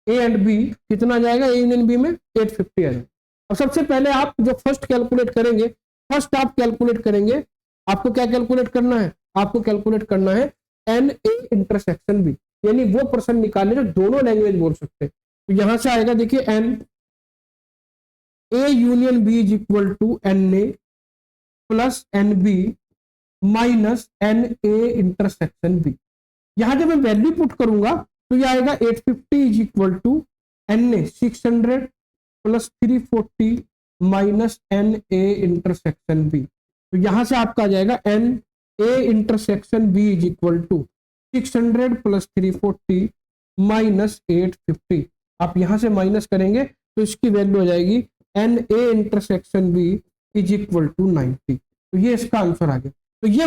A and B कितना आ जाएगा, ए यूनियन बी में 850 आ जाएगा। और सबसे पहले आप जो फर्स्ट कैलकुलेट करेंगे, फर्स्ट आप कैलकुलेट करेंगे, आपको क्या कैलकुलेट करना है, आपको कैलकुलेट करना है एन ए इंटरसेक्शन बी, यानी वो पर्सन निकाले जो दोनों लैंग्वेज बोल सकते हैं। तो यहां से आएगा देखिए N A union B is equal to N A plus N B minus N A intersection B. यहां जब मैं वैल्यू पुट करूंगा तो यह आएगा 850 is equal to N A 600 plus 340 minus N A intersection B. तो यहां से आपका आ जाएगा N A intersection B is equal to 600 plus 340 minus 850। आप यहां से माइनस करेंगे तो इसकी वैल्यू हो जाएगी N A intersection B is equal to 90। तो ये इसका आंसर आ गया। तो ये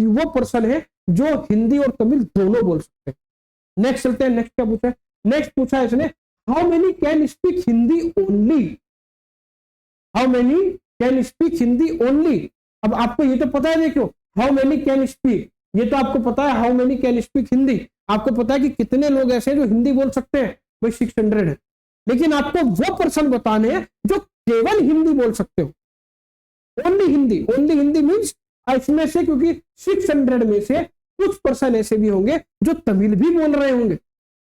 वो पर्सन है जो हिंदी और तमिल दोनों बोल सकते हैं। नेक्स्ट चलते हैं, नेक्स्ट क्या पूछा है, नेक्स्ट पूछा है इसने how many can speak Hindi only. How many can speak Hindi only. अब आपको ये तो पता है, देखो हाउ मेनी कैन स्पीक, ये तो आपको पता है how many can speak Hindi, आपको पता है कि कितने लोग ऐसे हैं जो हिंदी बोल सकते हैं, भाई 600 है। लेकिन आपको वो पर्सन बताने हैं जो केवल हिंदी बोल सकते हो, only Hindi. Only Hindi means इसमें से, क्योंकि 600 में से कुछ पर्सन ऐसे भी होंगे जो तमिल भी बोल रहे होंगे।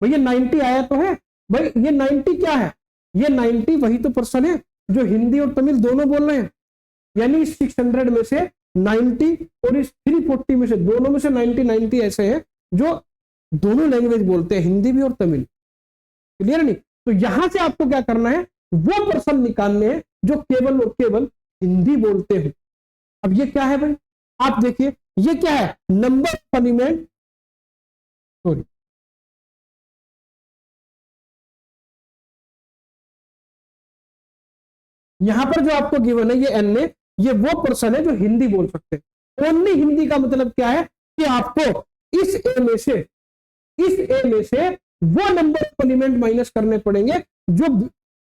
भैया 90 आया तो है, भाई ये 90 क्या है, ये 90 वही तो पर्सन है जो हिंदी और तमिल दोनों बोल रहे हैं, यानी 600 में से 90 और इस 340 में से दोनों में से 90 ऐसे हैं जो दोनों लैंग्वेज बोलते हैं, हिंदी भी और तमिल। क्लियर नहीं। तो यहां से आपको क्या करना है, वो पर्सन निकालने हैं जो केवल और केवल हिंदी बोलते हैं। अब ये क्या है भाई, आप देखिए ये क्या है, नंबर ऑफ एलिमेंट, सॉरी यहां पर जो आपको गिवन है ये एन ए, ये वो पर्सन है जो हिंदी बोल सकते हैं। ओनली हिंदी का मतलब क्या है कि आपको इस ए में से वो नंबर ऑफ एलिमेंट माइनस करने पड़ेंगे जो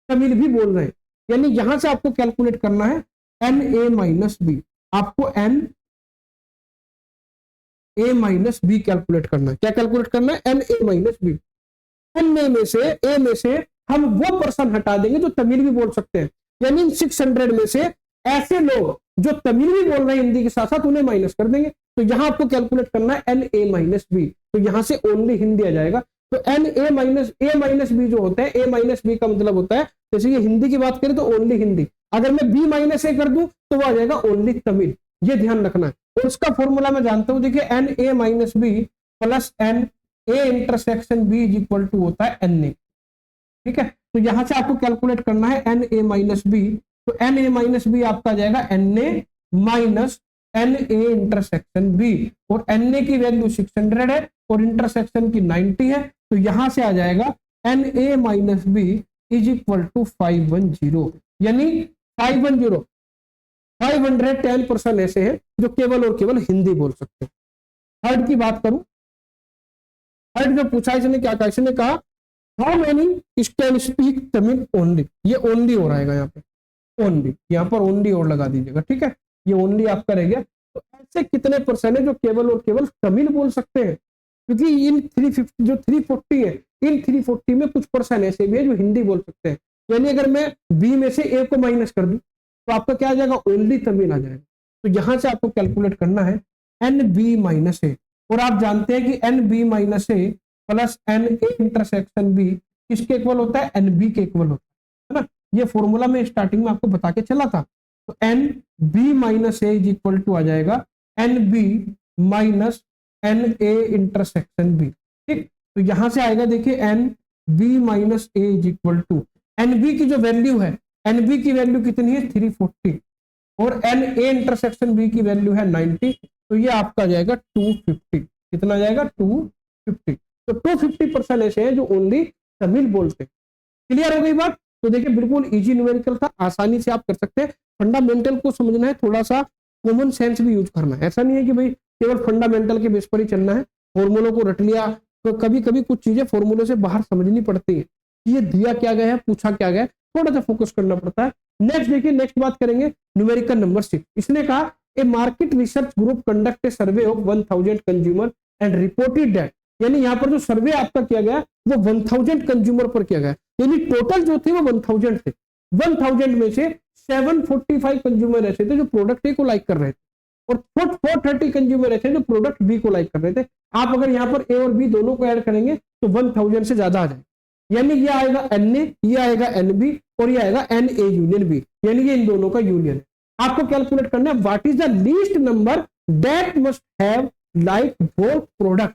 तमिल भी बोल रहे हैं, यानी यहां से आपको कैलकुलेट करना है एन ए माइनस बी। आपको N A minus B calculate करना है। क्या कैलकुलेट करना है, N A minus B. N A में से हम वो पर्सन हटा देंगे जो तमिल भी बोल सकते हैं, यानी 600 में से ऐसे लोग जो तमिल भी बोल रहे हैं हिंदी के साथ साथ उन्हें माइनस कर देंगे। तो यहां आपको कैलकुलेट करना है एन ए माइनस बी, तो यहां से ओनली हिंदी आ जाएगा। तो एन ए माइनस बी जो होता है, ए माइनस बी का मतलब होता है, जैसे ये हिंदी की बात करें तो ओनली हिंदी, अगर मैं बी माइनस ए कर दूं तो वो आ जाएगा ओनली तमिल। ये ध्यान रखना है। और उसका फॉर्मूला मैं जानता हूं, देखिए N A minus B plus N A intersection B is equal to होता है एन ए। ठीक है, तो यहां से आपको कैलकुलेट करना है एन ए माइनस बी। तो एन ए माइनस बी आपका आ जाएगा N A minus N A intersection B, और एन ए की वैल्यू 600 है और इंटरसेक्शन की 90 है, तो यहां से आ जाएगा N A minus B is equal to 510, यानी 510 510% ऐसे हैं जो केवल और केवल हिंदी बोल सकते हैं। थर्ड की बात करूं, थर्ड जो पूछा इसने क्या कहा, इसने कहा how many can speak Tamil only, ये ओनली हो रहेगा यहाँ पे, ओनली, यहाँ पर ओनली और लगा दीजिएगा, ठीक है, ये ओनली आपका रह गया। तो ऐसे कितने परसेंट है जो केवल और केवल तमिल बोल सकते हैं, क्योंकि इन 350 जो 340 है, इन 340 में कुछ परसेंट ऐसे भी है जो हिंदी बोल सकते हैं। यानी अगर मैं बी में से ए को माइनस कर दूं तो आपका क्या आ जाएगा, ओनली तमिल आ जाएगा। तो यहां से आपको कैलकुलेट करना है एन बी माइनस ए, और आप जानते हैं कि N B minus A plus N A intersection B किसके इक्वल होता है, एन बी के इक्वल होता है ना। ये फॉर्मूला में स्टार्टिंग में आपको बता के चला था। तो n B minus A is equal to आ जाएगा n B minus N A intersection B, ठीक। तो यहां से आएगा देखिए N B minus A is equal to N B की जो वैल्यू है, एन बी की वैल्यू कितनी है 340, और एन ए इंटरसेक्शन बी की वैल्यू है 90, तो ये आपका जाएगा 250, कितना जाएगा 250। तो 250% ऐसे हैं जो ओनली तमिल बोलते हैं। क्लियर हो गई बात। तो देखिए बिल्कुल इजी न्यूमेरिकल था, आसानी से आप कर सकते हैं। फंडामेंटल को समझना है, थोड़ा सा कॉमन सेंस भी यूज करना है। ऐसा नहीं है कि भाई केवल फंडामेंटल के बेस पर ही चलना है, फॉर्मूलों को रट लिया, तो कभी कभी कुछ चीजें फॉर्मूलों से बाहर समझनी पड़ती है, ये दिया क्या गया है, पूछा क्या गया है, थोड़ा सा फोकस करना पड़ता है। नेक्स्ट देखिए, नेक्स्ट बात करेंगे न्यूमेरिकल नंबर 6। इसने कहा a market research group conduct a survey of 1000 consumer and reported that, यानी यहाँ पर जो सर्वे आपका किया गया वो 1000 कंज्यूमर पर किया गया, यानी टोटल जो थे वो 1000 थे। 1000 में से 745 कंज्यूमर ऐसे थे जो प्रोडक्ट ए को लाइक कर रहे थे, और 430 कंज्यूमर ऐसे जो प्रोडक्ट बी को लाइक कर रहे थे। आप अगर यहाँ पर ए और बी दोनों को ऐड करेंगे तो 1000 से ज्यादा आ जाए, यानी ये आएगा एन ए, ये आएगा एन बी, और ये आएगा एन ए यूनियन बी, यानी ये इन दोनों का यूनियन है। आपको कैलकुलेट करना है what is the least number that must have like both product,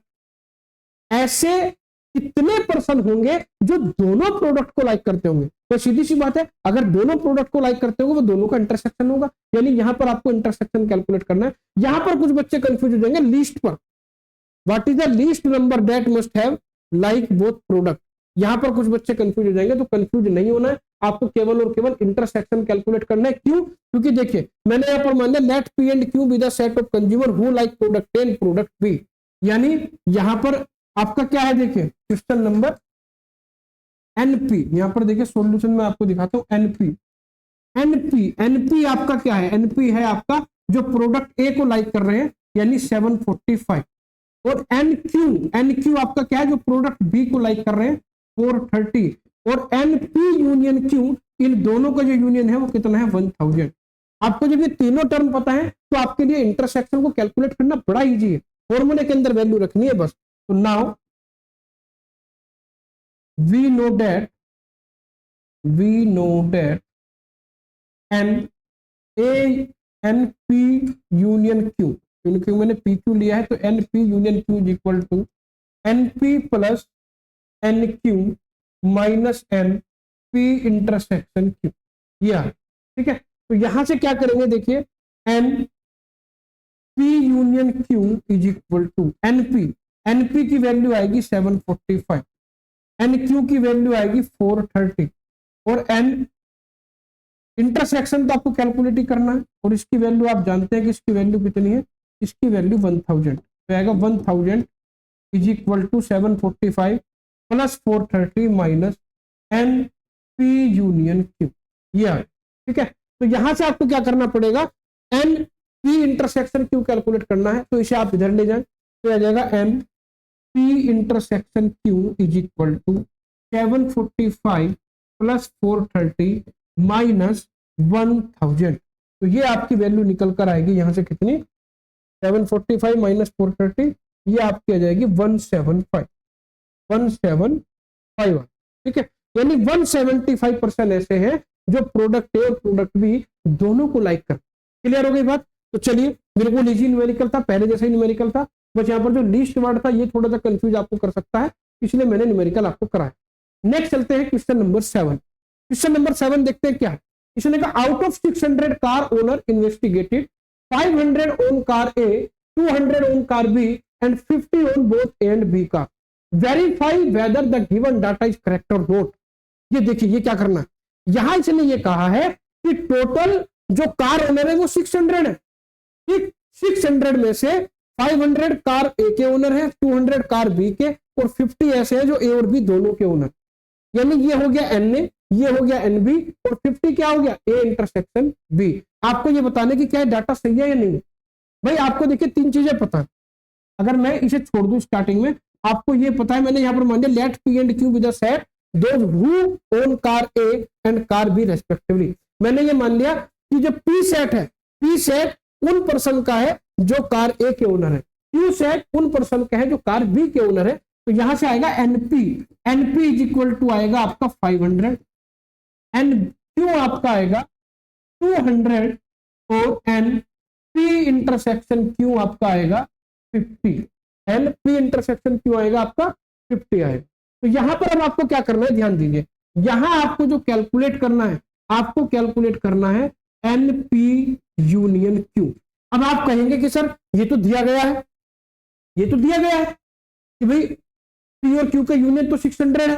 ऐसे कितने पर्सन होंगे जो दोनों प्रोडक्ट को लाइक करते होंगे। तो सीधी सी बात है, अगर दोनों प्रोडक्ट को लाइक करते होंगे वो दोनों का इंटरसेक्शन होगा, यानी यहां पर आपको इंटरसेक्शन कैलकुलेट करना है। यहां पर कुछ बच्चे कंफ्यूज हो जाएंगे लीस्ट पर, what is the least number that must have like both product, यहां पर कुछ बच्चे कंफ्यूज हो जाएंगे। तो कंफ्यूज नहीं होना है, आपको केवल और केवल इंटरसेक्शन कैलकुलेट करना है। क्यों? क्योंकि देखिए मैंने यहाँ पर मान लिया let P and Q be the set of consumer who like product A and product B, यानी यहां पर आपका क्या है, देखिए क्वेश्चन नंबर एनपी, यहां पर देखिए सॉल्यूशन में आपको दिखाता हूं एनपी। एनपी आपका क्या है, एनपी है आपका जो प्रोडक्ट ए को लाइक कर रहे हैं यानी 745, और एनक्यू आपका क्या है जो प्रोडक्ट बी को लाइक कर रहे हैं 430, और एनपी यूनियन क्यू, इन दोनों का जो यूनियन है वो कितना है 1000। आपको जब ये तीनों टर्म पता है तो आपके लिए इंटरसेक्शन को कैलकुलेट करना बड़ा इजी है, फॉर्मूले के अंदर वैल्यू रखनी है बस। तो now we know that N P union Q, क्योंकि मैंने पी क्यू लिया है, तो N P union Q is equal to N P plus N Q minus N P intersection Q, ये ठीक है। तो यहां से क्या करेंगे, देखिए N P union Q is equal to NP की वैल्यू आएगी 745, एन क्यू की वैल्यू आएगी 430, और एन इंटरसेक्शन तो आपको कैलकुलेट ही करना है, और इसकी वैल्यू आप जानते हैं कि इसकी वैल्यू कितनी है, इसकी वैल्यू 1000, तो आएगा 1000 is equal to 745 plus 430 minus N P union Q, ये ठीक है। तो यहां से आपको क्या करना पड़ेगा, N P intersection Q calculate करना है, तो इसे आप इधर ले जाएं, तो आ जाएगा N P intersection Q is equal to 745 plus 430 minus 1000, तो ये आपकी वैल्यू निकल कर आएगी यहां से कितनी, 745 माइनस 430, ये आपकी आ जाएगी 175, ठीक है। यानी 175% ऐसे हैं जो प्रोडक्ट ए और प्रोडक्ट बी दोनों को लाइक कर। क्लियर हो गई बात। तो चलिए बिल्कुल इजी न्यूमेरिकल था, पहले जैसा ही न्यूमेरिकल था, बस यहाँ पर जो लीस्ट वर्ड था ये थोड़ा सा कंफ्यूज आपको कर सकता है, इसलिए मैंने न्यूमेरिकल आपको कराया। नेक्स्ट चलते हैं क्वेश्चन नंबर 7। क्वेश्चन नंबर 7 देखते हैं क्या है। इसने कहा out of 600 car owner investigated 500 own car A, 200 own car B and 50 own both A and B car, verify whether the given data is correct or not. ये देखिए ये क्या करना है, यहां इसने ये कहा है कि टोटल जो कार ओनर है वो 600 है, ठीक। 600 में से 500 कार ए के ओनर है, 200 कार बी के और 50 ऐसे हैं जो ए और बी दोनों के ओनर। यानी ये हो गया एन ए, ये हो गया एन बी और 50 क्या हो गया ए इंटरसेक्शन बी। आपको ये बताने की क्या है डाटा सही है या नहीं। भाई आपको देखिए 3 चीजें पता है, अगर मैं इसे छोड़ दूं स्टार्टिंग में, आपको ये पता है मैंने यहाँ पर मान लिया let P and Q be the set those who own car A and car B respectively. मैंने ये मान लिया कि जो पी सेट है, पी सेट उन पर्सन का है जो कार ए के ओनर है, क्यू सेट उन पर्सन का है जो कार बी के ओनर है। तो यहां से आएगा NP, NP is equal to आएगा आपका 500, एन क्यू आपका आएगा 200 और एन पी इंटरसेक्शन क्यू आपका आएगा 50, एन पी इंटरसेक्शन क्यू आएगा आपका 50 आएगा। तो यहां पर अब आपको क्या करना है, ध्यान दीजिए, यहां आपको जो कैलकुलेट करना है, आपको कैलकुलेट करना है एन पी यूनियन क्यू। अब आप कहेंगे कि सर ये तो दिया गया है, ये तो दिया गया है कि भाई पी और क्यू का यूनियन तो 600 है,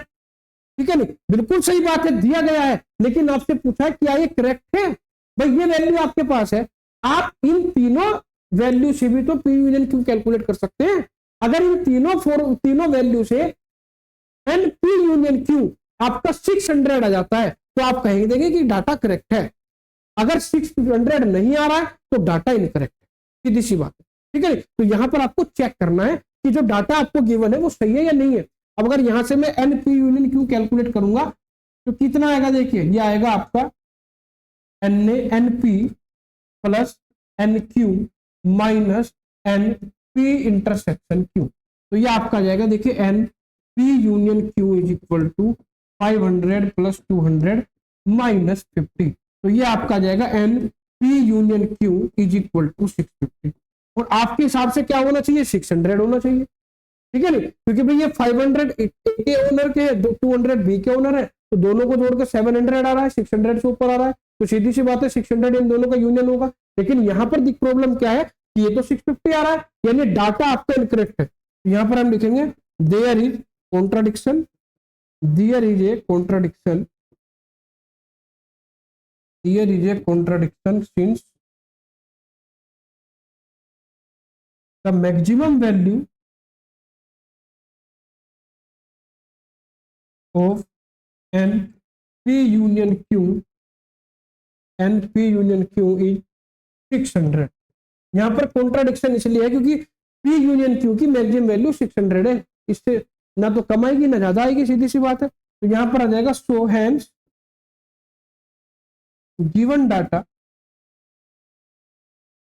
ठीक है नहीं, बिल्कुल सही बात है, दिया गया है, लेकिन आपसे पूछा है क्या ये करेक्ट है। भाई ये वैल्यू आपके पास है, आप इन तीनों वैल्यू से भी तो पी यूनियन क्यू कैलकुलेट कर सकते हैं। अगर इन तीनों वैल्यू से एन पी यूनियन क्यू आपका 600 आ जाता है तो आप कहेंगे कि डाटा करेक्ट है। अगर 600 नहीं आ रहा है तो डाटा इनकरेक्ट है, सीधी सी बात है, ठीक है। तो यहां पर आपको चेक करना है कि जो डाटा आपको गिवन है वो सही है या नहीं है। अब अगर यहां से मैं N P union Q calculate करूंगा तो कितना आएगा, देखिए ये आएगा आपका N A N P plus N Q minus N P intersection Q. तो ये आपका आ जाएगा, देखिए N P union Q is equal to 500 plus 200 minus 50। तो ये आपका आ जाएगा N P union Q is equal to 650। और आपके हिसाब से क्या होना चाहिए, 600 होना चाहिए, ठीक है नहीं, क्योंकि भाई ये 500 ए के ओनर के 200 बी के ओनर है, तो दोनों को जोड़कर 700 आ रहा है, 600 से ऊपर आ रहा है, तो सीधी सी बात है 600 इन दोनों का यूनियन होगा। लेकिन यहाँ पर प्रॉब्लम क्या है कि ये तो 650 आ रहा है, यानी डाटा आपका इनकरेक्ट है। यहाँ पर हम लिखेंगे there is contradiction, there is a contradiction, there is a contradiction since the maximum value of NP union Q, NP union Q is 600। यहां पर कॉन्ट्राडिक्शन इसलिए है क्योंकि P यूनियन Q की मैक्सिमम वैल्यू 600 है, इससे ना तो कम आएगी ना ज्यादा आएगी, सीधी सी बात है। तो यहां पर आ जाएगा so hence given data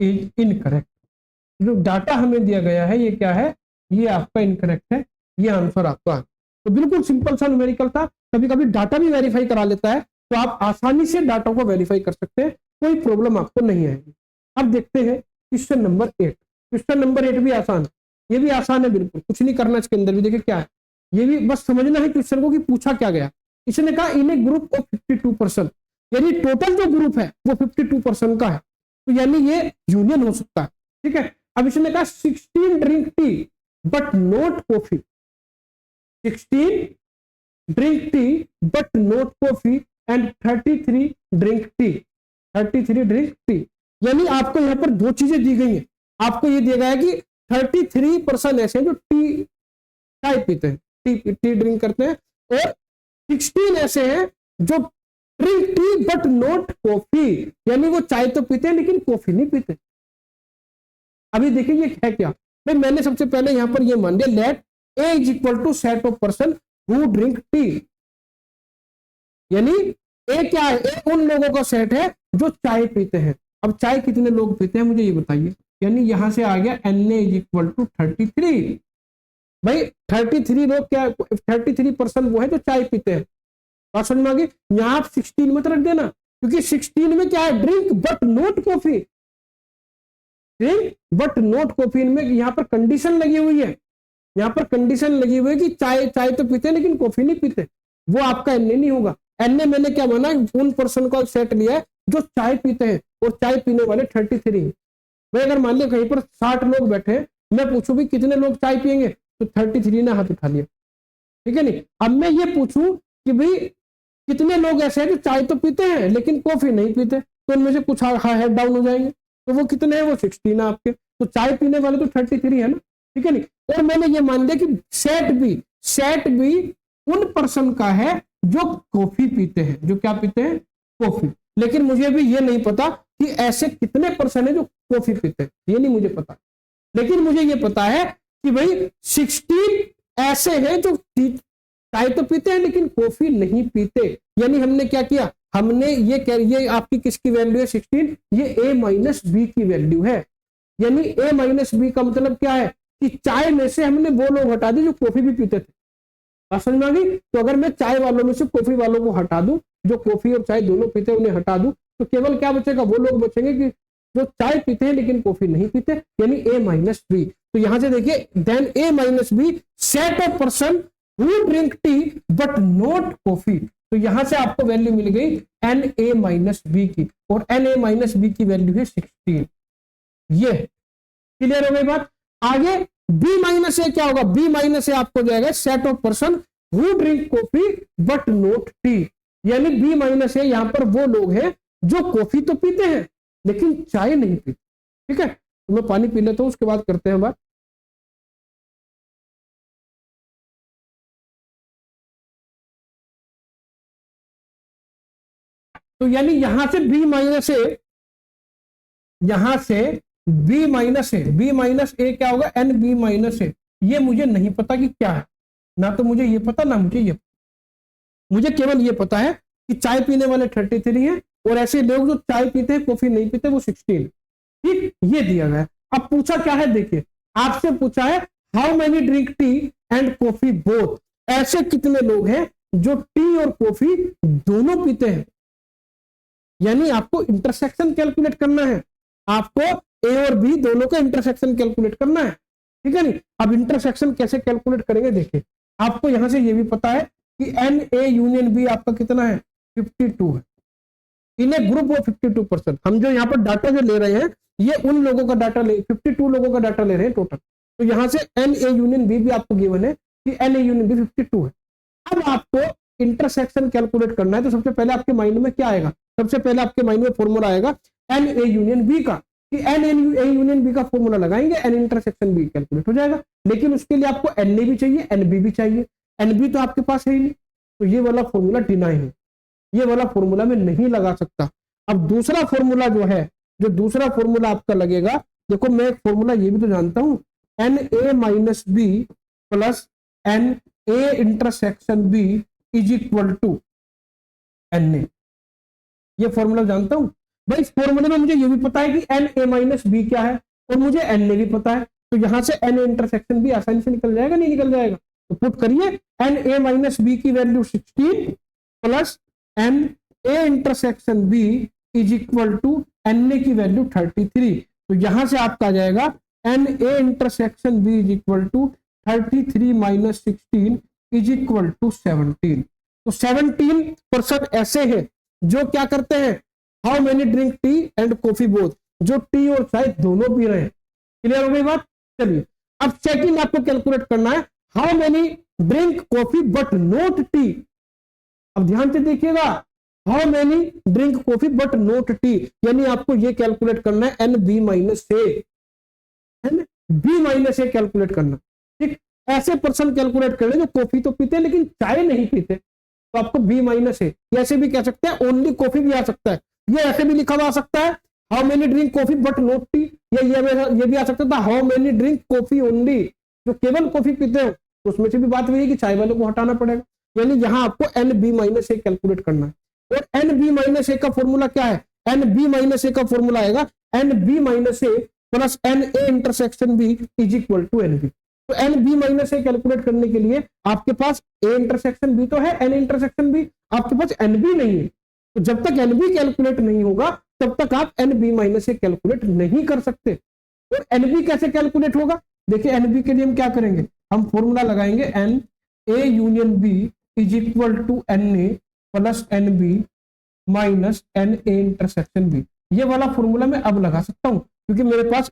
is incorrect. जो डाटा हमें दिया गया है ये क्या है, ये आपका इनकरेक्ट है, ये आंसर आपका है। तो बिल्कुल सिंपल सा न्यूमेरिकल था, कभी कभी डाटा भी वेरीफाई करा लेता है, तो आप आसानी से डाटा को वेरीफाई कर सकते हैं, कोई प्रॉब्लम आपको नहीं आएगी। अब देखते हैं क्वेश्चन नंबर 8। क्वेश्चन नंबर 8 भी आसान है, ये भी आसान है, बिल्कुल कुछ नहीं करना इसके अंदर भी। देखिए क्या है, ये भी बस समझना है क्वेश्चन को कि पूछा क्या गया। इसने कहा इन ए ग्रुप ऑफ 52%, यानी टोटल जो ग्रुप है वो 52% का है, तो यानी ये यूनियन हो सकता है, ठीक है। अब इसने कहा 16 drink tea but not coffee, 16 drink tea but not coffee and 33 drink tea, 33 drink tea। यानी आपको यहाँ पर दो चीजें दी गई हैं, आपको ये दिया गया है कि 33% ऐसे हैं जो टी चाय पीते हैं, टी ड्रिंक करते हैं, और 16 ऐसे हैं जो drink tea but not coffee, यानी वो चाय तो पीते हैं लेकिन कॉफी नहीं पीते। अभी देखिए ये है क्या, भाई मैंने सबसे पहले यहाँ पर ये मान लिया let A is equal to set of person who drink tea, यानी ए क्या है, ए उन लोगों का सेट है जो चाय पीते हैं। अब चाय कितने लोग पीते हैं मुझे ये बताइए, यानी यहां से आ गया N A is equal to 33। भाई 33 लोग क्या, 33% वो है जो चाय पीते हैं, बात समझ में आ गई। यहां आप 16 मत रख देना, क्योंकि 16 में क्या है, drink but not coffee, drink but not coffee में यहां पर कंडीशन लगी हुई है, यहां पर कंडीशन लगी हुई है कि चाय तो पीते हैं लेकिन कॉफी नहीं पीते। वो आपका एन ए नहीं होगा। एन ए मैंने क्या माना, उन पर्सन का सेट लिया है जो चाय पीते हैं, और चाय पीने वाले 33। भाई अगर मान लिया कहीं पर 60 लोग बैठे हैं, मैं पूछूं भी कितने लोग चाय पियेंगे, तो 33 ने हाथ उठा लिया, ठीक है नहीं। अब मैं ये पूछूं कि भाई कितने लोग ऐसे हैं जो चाय तो पीते हैं लेकिन कॉफी नहीं पीते, तो उनमें से कुछ हेड डाउन हो जाएंगे, तो वो कितने हैं, वो 16 है आपके। तो चाय पीने वाले तो 33 है ना, ठीक है नहीं। और मैंने ये मान लिया कि सेट भी उन पर्सन का है जो कॉफी पीते हैं, जो क्या पीते हैं, कॉफी। लेकिन मुझे भी ये नहीं पता कि ऐसे कितने पर्सन है जो कॉफी पीते हैं, ये नहीं मुझे पता। लेकिन मुझे ये पता है कि भाई 16 ऐसे हैं जो चाय तो पीते हैं लेकिन कॉफी नहीं पीते। यानी हमने क्या किया, हमने ये आपकी किसकी वैल्यू है 16, ये a माइनस बी की वैल्यू है। यानी a माइनस बी का मतलब क्या है कि चाय में से हमने वो लोग हटा दिए जो कॉफी भी पीते थे। बात समझ में आ गई। तो अगर मैं चाय वालों में से कॉफी वालों को हटा दूं, जो कॉफी और चाय दोनों पीते हैं उन्हें हटा दूं, तो केवल क्या बचेगा, वो लोग बचेंगे कि जो चाय पीते हैं लेकिन कॉफी नहीं पीते, यानी a माइनस बी। तो यहां से देखिए, then a minus B set of person who drink tea but not coffee. तो यहां से आपको वैल्यू मिल गई एन ए माइनस बी की, और एन ए माइनस बी की वैल्यू है 16। ये क्लियर हो गई बात। आगे बी माइनस ए क्या होगा, बी माइनस ए आपको जाएगा set of person who drink coffee but not tea. यानी बी माइनस ए यहां पर वो लोग हैं जो कॉफी तो पीते हैं लेकिन चाय नहीं पीते, ठीक है। तो मैं पानी पी लेता हूं, उसके बाद करते हैं बात। तो यानी यहां से बी माइनस ए, यहां से बी माइनस ए क्या होगा, एन बी माइनस ए। ये मुझे नहीं पता कि क्या है, ना तो मुझे ये पता ना मुझे ये, मुझे केवल ये पता है कि चाय पीने वाले 33 हैं और ऐसे लोग जो चाय पीते हैं कॉफी नहीं पीते वो 16। ठीक, ये दिया गया। अब पूछा क्या है, देखिए आपसे पूछा है how many drink tea and coffee both. ऐसे कितने लोग हैं जो टी और कॉफी दोनों पीते हैं। यानी आपको इंटरसेक्शन कैलकुलेट करना है, आपको ए और बी दोनों का इंटरसेक्शन कैलकुलेट करना है, ठीक है नहीं। अब इंटरसेक्शन कैसे कैलकुलेट करेंगे, देखिए आपको यहां से ये भी पता है कि एन ए यूनियन बी आपका कितना है, 52 है। इन ए ग्रुप ऑफ 52%। हम जो यहाँ पर डाटा जो ले रहे हैं ये उन लोगों का डाटा 52 लोगों का डाटा ले रहे हैं टोटल। तो यहां से एन ए यूनियन बी भी आपको गिवन है कि एन ए यूनियन बी 52 है। अब आपको इंटरसेक्शन कैलकुलेट करना है, तो सबसे पहले आपके माइंड में क्या आएगा, सबसे पहले आपके माइंड में फॉर्मूला आएगा एन ए यूनियन बी का, कि एन ए यूनियन बी का फॉर्मूला लगाएंगे, एन इंटरसेक्शन बी कैलकुलेट हो जाएगा। लेकिन उसके लिए आपको एन ए भी चाहिए, एन बी भी चाहिए, एन बी तो आपके पास है ही नहीं, तो ये वाला फॉर्मूला डिनाई है, ये वाला फॉर्मूला में नहीं लगा सकता। अब दूसरा फॉर्मूला जो है, जो दूसरा फॉर्मूला आपका लगेगा, देखो मैं एक फॉर्मूला ये भी तो जानता हूं, N A minus B plus N A intersection B is equal to N A. ये फॉर्मूला जानता हूं भाई। इस फॉर्मूले में मुझे ये भी पता है कि एन ए माइनस बी क्या है, और मुझे एन ए भी पता है, तो यहां से एन ए इंटरसेक्शन बी आसानी से निकल जाएगा, नहीं निकल जाएगा। तो पुट करिए एन ए माइनस बी की value 16 plus N A intersection B is equal to N A की वैल्यू 33। तो यहां से आपका आ जाएगा N A intersection B is equal to 33 minus 16 is equal to 17। तो 17% ऐसे हैं जो क्या करते हैं, how many drink tea and coffee both, जो टी और चाय दोनों पी रहे हैं। क्लियर हो गई बात। चलिए अब सेकंड आपको कैलकुलेट करना है, how many drink coffee but not tea. अब ध्यान से देखिएगा, how many drink coffee but not tea, यानी आपको ये कैलकुलेट करना है N B minus A, N B minus A calculate करना। ठीक, ऐसे पर्सन कैलकुलेट करना जो कॉफी तो पीते हैं लेकिन चाय नहीं पीते, तो आपको बी माइनस ए। ऐसे भी कह सकते हैं ओनली कॉफी भी आ सकता है, ये ऐसे भी लिखा हुआ आ सकता है how many drink coffee but not T, या ये भी आ सकता था how many drink coffee only, जो केवल कॉफी पीते हो। तो उसमें से भी बात वही है कि चाय वालों को हटाना पड़ेगा। यानी यहां आपको N B minus A calculate करना है, और एन बी माइनस ए का फॉर्मूला क्या है, एन बी माइनस ए का फॉर्मूला आएगा N B minus A plus N A intersection B is equal to N B. तो n B minus A calculate करने के लिए आपके पास ए इंटरसेक्शन बी तो है, एन इंटरसेक्शन बी, आपके पास एन बी नहीं है। तो जब तक एन बी कैलकुलेट नहीं होगा तब तक आप N B minus A calculate नहीं कर सकते। और एन बी कैसे कैलकुलेट होगा, देखिए एन बी के लिए हम क्या करेंगे, हम फॉर्मूला लगाएंगे N A union B is equal to N A plus N B minus N A intersection B. ये वाला फॉर्मूला मैं अब लगा सकता हूं क्योंकि मेरे पास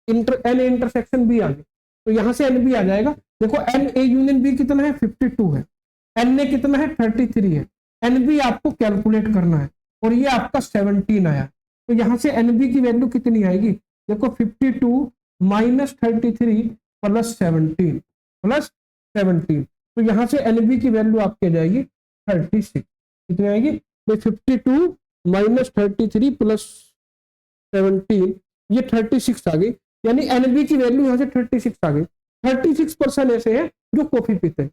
एन ए इंटरसेक्शन बी आ गई, तो यहां से एन बी आ जाएगा। देखो एन ए यूनियन बी कितना है 52 है, एन ए कितना है 33 है, एन बी आपको कैलकुलेट करना है और ये आपका 17 आया। तो यहां से एन बी की वैल्यू कितनी आएगी, देखो 52 माइनस 33 प्लस 17 तो यहां से एन बी की वैल्यू आपकी आ जाएगी 36। कितनी आएगी, तो 52 माइनस 33 प्लस 17 ये 36 आ गई, यानी एनबी की वैल्यू यहां से 36 आ गई। 36% ऐसे हैं जो कॉफी पीते हैं।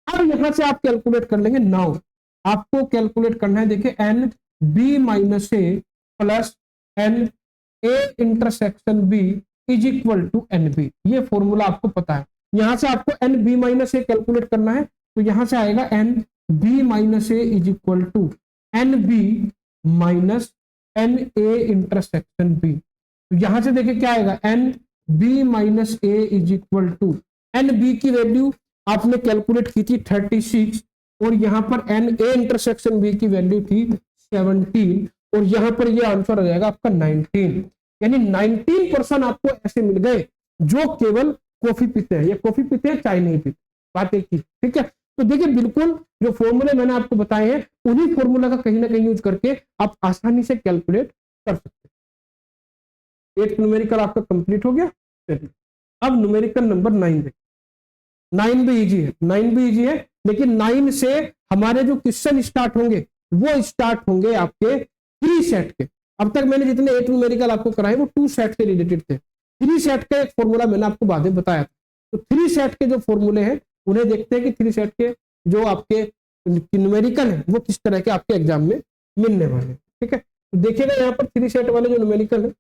अब यहां से आप कैलकुलेट कर लेंगे, नाउ आपको कैलकुलेट करना है, देखिए N B minus A plus N A intersection B is equal to N B. ये फॉर्मूला आपको पता है। यहां से आपको N B minus A calculate करना है, तो यहां से आएगा N B minus A is equal to N B minus N A intersection B. तो यहां से देखिए क्या आएगा, N B minus A is equal to N B की वैल्यू आपने कैलकुलेट की थी 36 और यहां पर एन ए इंटरसेक्शन बी की वैल्यू थी 17 और यहां पर ये आंसर आ जाएगा आपका 19। यानी 19% आपको ऐसे मिल गए जो केवल कॉफी पीते हैं। ये कॉफी पीते हैं, चाय नहीं पीते, बात एक ही। ठीक है, तो देखिए बिल्कुल जो फॉर्मूले मैंने आपको बताए हैं उन्हीं फॉर्मूला का कहीं ना कहीं यूज करके आप आसानी से कैलकुलेट कर सकते हैं। एक न्यूमेरिकल आपका कंप्लीट हो गया। अब न्यूमेरिकल नंबर 9 देखिए। 9 भी इजी है, 9 भी इजी है, लेकिन 9 से हमारे जो क्वेश्चन स्टार्ट होंगे वो स्टार्ट होंगे आपके 3 सेट के। अब तक मैंने जितने 8 न्यूमेरिकल आपको कराए वो 2 सेट से रिलेटेड थे। 3 सेट का एक फॉर्मूला मैंने आपको बाद में बताया था। तो 3 सेट के जो फॉर्मूले हैं उन्हें देखते हैं कि 3 सेट के जो आपके न्यूमेरिकल है वो किस तरह के आपके एग्जाम में मिलने वाले हैं। ठीक है, तो देखिएगा यहाँ पर 3 सेट वाले जो न्यूमेरिकल है,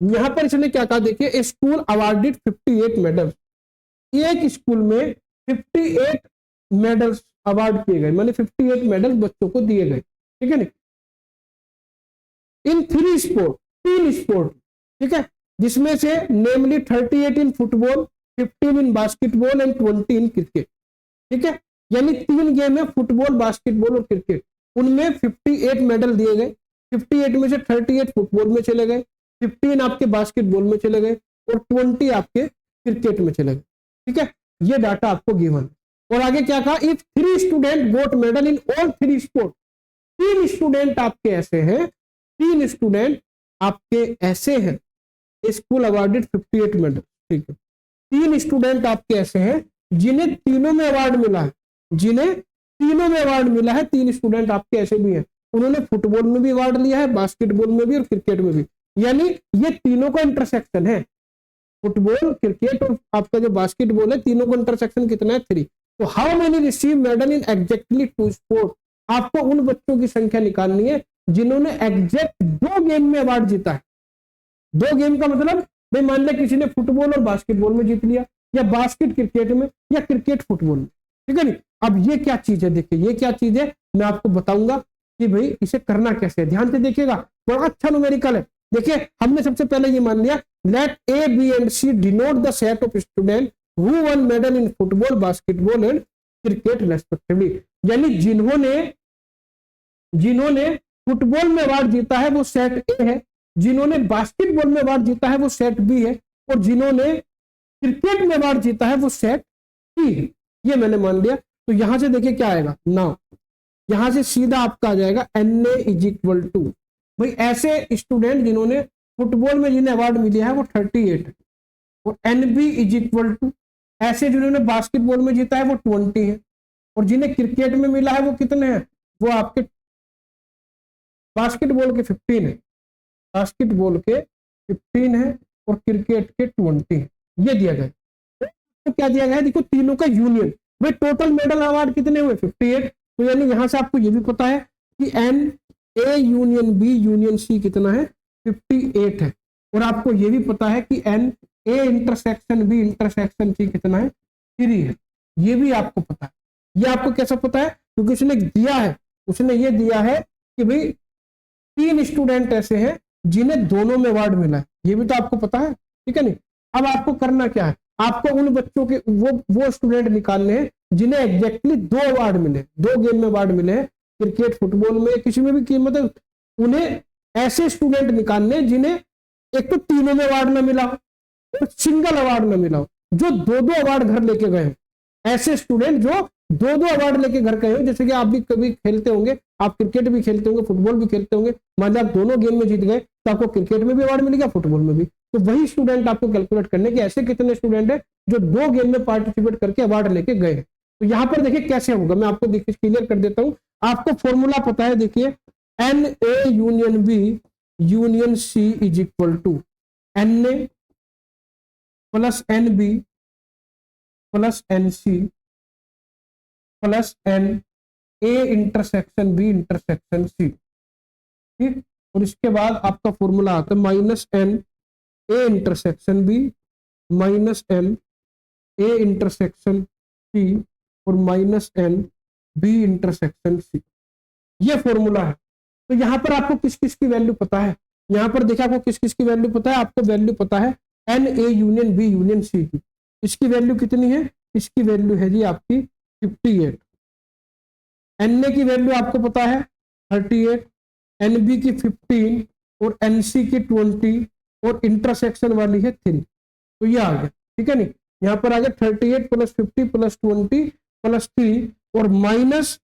यहां पर इसने क्या कहा, देखिए स्कूल अवार्डेड 58 मेडल्स। एक स्कूल में 58 मेडल्स अवार्ड किए गए, माने 58 मेडल्स बच्चों को दिए गए। ठीक है, नहीं इन 3 स्पोर्ट, 3 स्पोर्ट, ठीक है, जिसमें से नेमली 38 in football, 15 in basketball and 20 in cricket. ठीक है, यानी 3 गेम है, फुटबॉल, बास्केटबॉल और क्रिकेट। उनमें 58 मेडल दिए गए। 58 में से 38 फुटबॉल में चले गए, 15 आपके बास्केटबॉल में चले गए और 20 आपके क्रिकेट में चले गए। ठीक है, ये डाटा आपको गिवन। और आगे क्या कहा, if 3 student got medal in all 3 sport. 3 student आपके ऐसे हैं, 3 स्टूडेंट आपके ऐसे हैं, स्कूल अवार्डेड 58 मेडल। ठीक है, 3 स्टूडेंट आपके ऐसे हैं जिन्हें तीनों में अवार्ड मिला है, जिन्हें तीनों में अवार्ड मिला है। 3 स्टूडेंट आपके ऐसे भी हैं, उन्होंने फुटबॉल में भी अवार्ड लिया है, बास्केटबॉल में भी और क्रिकेट में भी। यानी ये तीनों का इंटरसेक्शन है, फुटबॉल, क्रिकेट और आपका जो बास्केटबॉल है, तीनों का इंटरसेक्शन कितना है 3। तो how many receive medal in exactly 2 sport. आपको उन बच्चों की संख्या निकालनी है जिन्होंने एग्जैक्ट 2 गेम में अवार्ड जीता है। 2 गेम का मतलब भाई मान लिया किसी ने फुटबॉल और बास्केटबॉल में जीत लिया, या बास्केट क्रिकेट में, या क्रिकेट फुटबॉल में। ठीक है नहीं, अब ये क्या चीज है, देखिए ये क्या चीज है, मैं आपको बताऊंगा कि भाई इसे करना कैसे है। ध्यान से देखिएगा, बड़ा अच्छा न्यूमेरिकल है। देखिए हमने सबसे पहले ये मान लिया, let A B and C denote the set of student who won medal in football, basketball and cricket respectively. यानी जिन्होंने फुटबॉल में अवार्ड जीता है वो सेट ए है, जिन्होंने बास्केटबॉल में अवार्ड जीता है वो सेट बी है, और जिन्होंने क्रिकेट में अवार्ड जीता है वो सेट सी है। ये मैंने मान लिया। तो यहां से देखिए क्या आएगा, नाउ यहां से सीधा आपका आ जाएगा N A is equal to, भाई ऐसे स्टूडेंट जिन्होंने फुटबॉल में जिन्हें अवार्ड मिला है वो 38 है, और N B is equal to ऐसे जिन्होंने बास्केटबॉल में जीता है वो 20 है, और जिन्हें क्रिकेट में मिला है वो कितने हैं, वो आपके बास्केटबॉल के 15 है, बास्केटबॉल के 15 है और क्रिकेट के 20 है। ये दिया गया। तो क्या दिया गया है, देखो तीनों का यूनियन। भाई टोटल मेडल अवार्ड कितने हुए 58। तो यानी यहां से आपको ये भी पता है कि N A union B union C कितना है 58 है, और आपको ये भी पता है कि N A intersection B intersection C कितना है 3 है। ये भी आपको पता है। ये आपको कैसा पता है, क्योंकि उसने दिया है, उसने ये दिया है कि भाई 3 स्टूडेंट ऐसे हैं जिन्हें दोनों में अवार्ड मिला है। ये भी तो आपको पता है। ठीक है नहीं, अब आपको करना क्या है, आपको उन बच्चों के वो स्टूडेंट निकालने हैं जिन्हें एग्जैक्टली 2 अवार्ड मिले, 2 गेम में अवार्ड मिले हैं, क्रिकेट, फुटबॉल में, किसी में भी, मतलब उन्हें ऐसे स्टूडेंट निकालने जिन्हें एक तो तीनों में अवार्ड ना मिला हो और सिंगल अवार्ड ना मिला हो, जो 2-2 अवार्ड घर लेके गए, ऐसे स्टूडेंट जो 2-2 अवार्ड लेके घर गए हो। जैसे कि आप भी कभी खेलते होंगे, आप क्रिकेट भी खेलते होंगे, फुटबॉल भी खेलते होंगे, मान लो आप दोनों गेम में जीत गए तो आपको क्रिकेट में भी अवार्ड मिल गया, फुटबॉल में भी। तो वही स्टूडेंट आपको कैलकुलेट करने के ऐसे कितने स्टूडेंट है जो 2 गेम में पार्टिसिपेट करके अवार्ड लेके गए। तो यहाँ पर देखिए कैसे होगा, मैं आपको देखिए क्लियर कर देता हूं। आपको फॉर्मूला पता है, देखिए NA union B union C is equal to NA plus NB plus NC plus NA intersection B intersection C, ठीक। और इसके बाद आपका फॉर्मूला आता है minus NA intersection B minus NA intersection C और माइनस NB इंटरसेक्शन C, ये formula है। तो यहाँ पर आपको किस किस की वैल्यू पता है, यहाँ पर देखा आपको किस किस की वैल्यू पता है, आपको वैल्यू पता है NA union B union C की। इसकी वैल्यू कितनी है, इसकी वैल्यू है जी आपकी 58, NA की वैल्यू आपको पता है 38, NB की 15 और NC की 20 और इंटरसेक्शन वाली है 3। तो ये आ गया, ठीक है नहीं, यहाँ पर आ गया 38 प्लस 50 प्लस 20 प्लस 3 और माइनस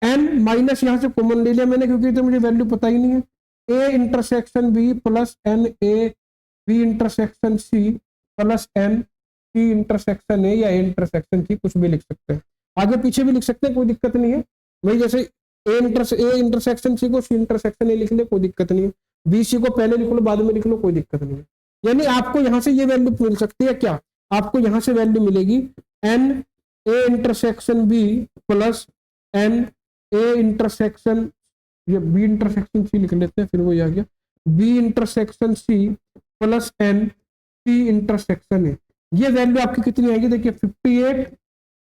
N, माइनस यहाँ से कॉमन ले लिया मैंने क्योंकि तो मुझे वैल्यू पता ही नहीं है, A intersection B plus NA B intersection C plus NC intersection A या A इंटरसेक्शन C, कुछ भी लिख सकते हैं, आगे पीछे भी लिख सकते हैं, कोई दिक्कत नहीं है। वही जैसे A इंटरसेक्शन C को C इंटरसेक्शन A लिख ले, कोई दिक्कत नहीं है। BC को पहले लिख लो बाद में लिख लो, कोई दिक्कत नहीं है। यानी आपको यहाँ से ये वैल्यू मिल सकती है, क्या आपको यहाँ से वैल्यू मिलेगी NA intersection B plus NA intersection, ये B इंटरसेक्शन C लिख लेते हैं, फिर वो आ गया B intersection C plus NC intersection A। ये वैल्यू आपकी कितनी आएगी, देखिए 58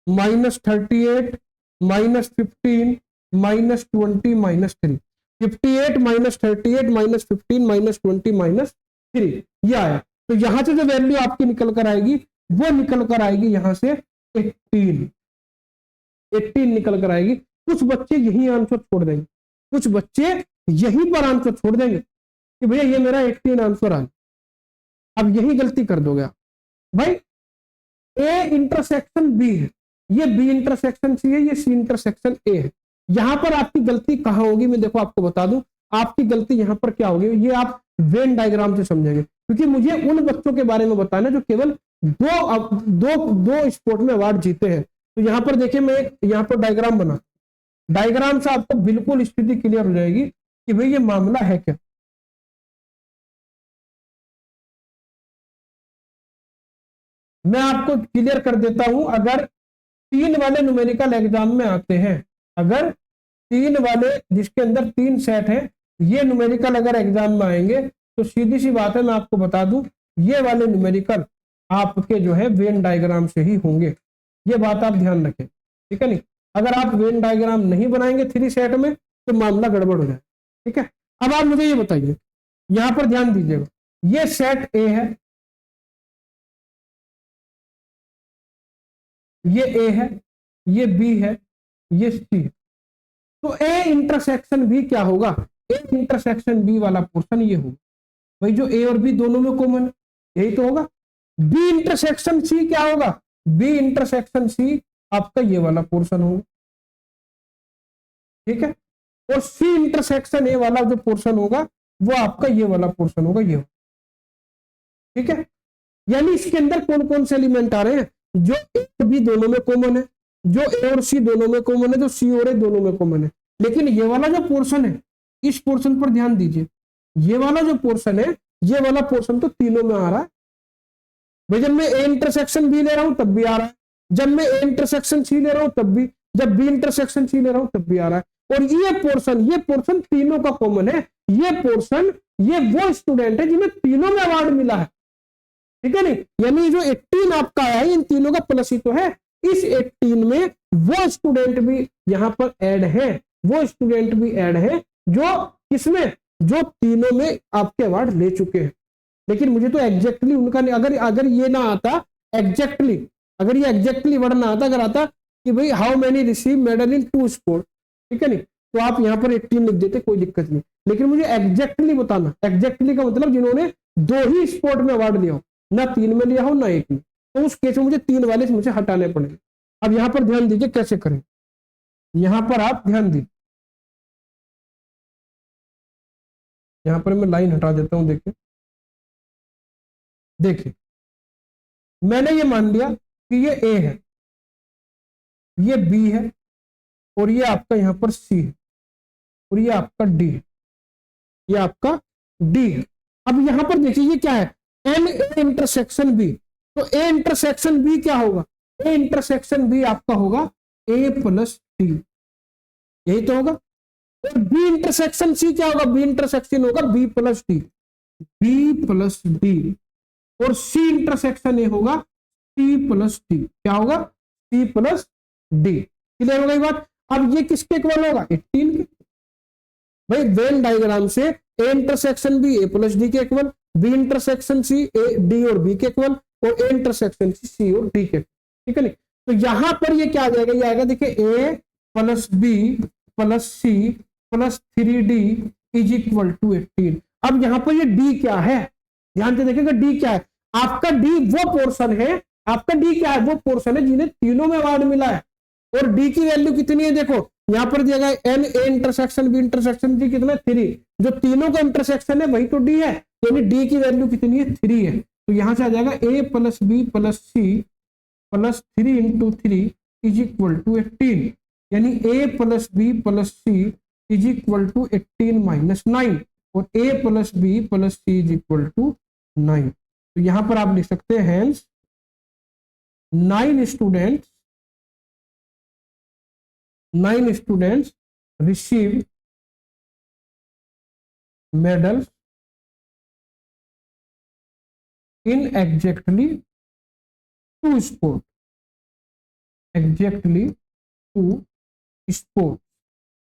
minus 38 minus 15 minus 20 minus 3, 58 minus 38 minus 15 minus 20 minus 3, ये आया। तो यहाँ से जो वैल्यू आपकी निकल कर आएगी वो निकल कर आएगी यहाँ से 18 निकल कर आएगी। कुछ बच्चे यही आंसर छोड़ देंगे, कुछ बच्चे यहीं पर आंसर छोड़ देंगे कि भैया ये मेरा 18 आंसर आ, अब यही गलती कर दोगे आप। भाई A इंटरसेक्शन B है, ये B इंटरसेक्शन C है, ये C इंटरसेक्शन A है। यहां पर आपकी गलती कहां होगी, मैं देखो आपको बता दूं, आपकी गलती यहां पर क्या होगी, ये आप वेन डायग्राम से समझेंगे, क्योंकि मुझे उन बच्चों के बारे में बताना जो केवल दो स्पोर्ट में अवार्ड जीते हैं। तो यहां पर देखिए मैं यहां पर डायग्राम बना, डायग्राम से आपको बिल्कुल स्थिति क्लियर हो जाएगी कि भाई ये मामला है क्या। मैं आपको क्लियर कर देता हूं, अगर 3 वाले न्यूमेरिकल एग्जाम में आते हैं, अगर 3 वाले जिसके अंदर 3 सेट है, ये न्यूमेरिकल अगर एग्जाम में आएंगे तो सीधी सी बात है, मैं आपको बता दूं ये वाले न्यूमेरिकल आपके जो है वेन डायग्राम से ही होंगे, ये बात आप ध्यान रखें, ठीक है नहीं। अगर आप वेन डायग्राम नहीं बनाएंगे 3 सेट में तो मामला गड़बड़ हो जाए, ठीक है। अब आप मुझे ये बताइए, यहां पर ध्यान दीजिएगा, ये सेट ए है, ये ए है, ये बी है, ये सी है। तो ए इंटरसेक्शन बी क्या होगा, ए इंटरसेक्शन बी वाला पोर्शन ये होगा, भाई जो ए और बी दोनों में कॉमन है यही तो होगा। बी इंटरसेक्शन सी क्या होगा, बी इंटरसेक्शन सी आपका ये वाला पोर्शन होगा, ठीक है। और सी इंटरसेक्शन ए वाला जो पोर्शन होगा वो आपका ये वाला पोर्शन होगा, ये, ठीक है। यानी इसके अंदर कौन कौन से एलिमेंट आ रहे हैं, जो ए और बी दोनों में कॉमन है, जो ए और सी दोनों में कॉमन है, जो सी और ए दोनों में कॉमन है। लेकिन ये वाला जो पोर्शन है, इस पोर्शन पर ध्यान दीजिए, ये वाला जो पोर्शन है, ये वाला पोर्शन तो तीनों में आ रहा है भाई। जब मैं ए इंटरसेक्शन बी ले रहा हूं तब भी आ रहा है, जब मैं ए इंटरसेक्शन सी ले रहा हूं तब भी, जब बी इंटरसेक्शन सी ले रहा हूं तब भी आ रहा है। और ये पोर्शन तीनों का कॉमन है, ये पोर्शन, ये वो स्टूडेंट है जिन्हें तीनों में अवार्ड मिला है, ठीक है नहीं। यानी जो 18 आपका आया है इन तीनों का प्लस ही तो है, इस 18 में वो स्टूडेंट भी यहां पर ऐड है, वो स्टूडेंट भी ऐड है जो किसमें, जो तीनों में आपके अवार्ड ले चुके हैं। लेकिन मुझे तो एग्जैक्टली उनका, अगर ये ना आता एग्जैक्टली, अगर ये एग्जैक्टली वर्ड ना आता, अगर आता कि भाई how many receive medal in 2 sport, ठीक है नहीं, तो आप यहाँ पर 18 लिख देते, कोई दिक्कत नहीं। लेकिन मुझे एग्जैक्टली बताना, एग्जैक्टली का मतलब जिन्होंने 2 ही स्पोर्ट में अवार्ड लिया हो, ना 3 में लिया हो ना 1 में, तो उस केस में मुझे 3 वाले मुझे हटाने पड़ेंगे। अब यहाँ पर ध्यान दीजिए कैसे करें, यहाँ पर आप ध्यान दीजिए, यहाँ पर मैं लाइन हटा देता हूं। देखिए देखिए मैंने ये मान लिया कि ये ए है, ये बी है, और ये आपका यहाँ पर सी है, और ये आपका डी है, ये आपका डी है। अब यहाँ पर देखिए ये क्या है, एन ए इंटरसेक्शन बी, तो ए इंटरसेक्शन बी क्या होगा, ए इंटरसेक्शन बी आपका होगा ए प्लस डी, यही तो होगा। और बी इंटरसेक्शन सी क्या होगा, बी इंटरसेक्शन होगा B plus D, B plus D. और सी इंटरसेक्शन ए होगा सी प्लस डी, क्या होगा, सी प्लस डी। क्लियर हो गई बात। अब ये किसके इक्वल होगा, 18 के। भाई वेन डायग्राम से A intersection B A plus D के equal, B intersection C A D और बी के इक्वल, और ए इंटरसेक्शन सी और डी के, ठीक है नहीं। तो यहां पर ये क्या आ जाएगा, ये आएगा देखिए A plus B plus C plus 3D is equal to 18। अब यहाँ पर ये डी क्या है, ध्यान से देखिएगा डी क्या है, आपका डी वो पोर्शन है, आपका डी क्या है, वो पोर्शन है जिन्हें तीनों में अवार्ड मिला है। और डी की वैल्यू कितनी है, देखो यहाँ पर दिया गया N A intersection B intersection D कितना 3, जो तीनों का इंटरसेक्शन है वही तो डी है, यानी डी की वैल्यू कितनी है 3 है। तो यहां से आ जाएगा A plus B plus C plus 3 into 3 is equal to 18, यानी A plus B plus C is equal to 18 minus 9, और A plus B plus C is equal to 9। तो यहां पर आप लिख सकते हैं hence 9 students receive medals in exactly 2 sport, exactly 2 sport.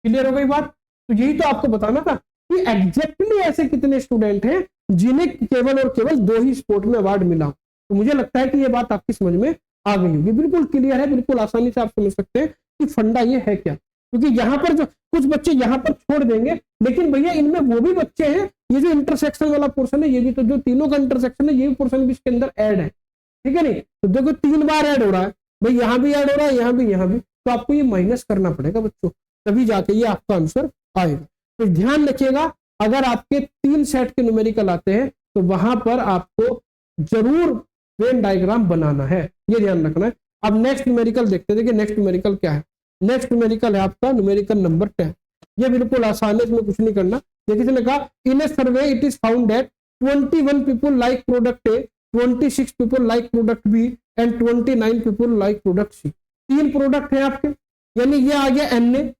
Clear हो गई बात। तो यही तो आपको बताना था कि एग्जैक्टली ऐसे कितने स्टूडेंट हैं जिन्हें केवल और केवल 2 ही स्पोर्ट में अवार्ड मिला। तो मुझे लगता है कि ये बात आपकी समझ में आ गई होगी, बिल्कुल क्लियर है, बिल्कुल आसानी से आप समझ सकते हैं कि फंडा ये है क्या। क्योंकि यहाँ पर जो कुछ बच्चे यहाँ पर छोड़ देंगे, लेकिन भैया इनमें वो भी बच्चे हैं, ये जो इंटरसेक्शन वाला पोर्शन है, ये भी तो जो तीनों का इंटरसेक्शन है, ये भी पोर्शन भी इसके अंदर ऐड है, ठीक है नहीं। तो देखो 3 बार ऐड हो रहा है भाई, यहाँ भी ऐड हो रहा है, यहाँ भी, यहाँ भी, तो आपको ये माइनस करना पड़ेगा बच्चों, तभी जाके ये आपका आंसर आएगा। तो ध्यान रखिएगा, अगर आपके 3 सेट के न्यूमेरिकल आते हैं तो वहां पर आपको जरूर वेन डायग्राम बनाना है, ये ध्यान रखना है। अब नेक्स्ट न्यूमेरिकल देखते हैं। देखिए नेक्स्ट न्यूमेरिकल क्या है, नेक्स्ट न्यूमेरिकल है आपका न्यूमेरिकल नंबर 10। ये बिल्कुल आसान है, इसमें कुछ नहीं करना। देखिए इसने कहा in a survey it is found that 21 people like product A, 26 people like product B and 29 people like product C. 3 product है आपके, यानी ये आ गया एन ए,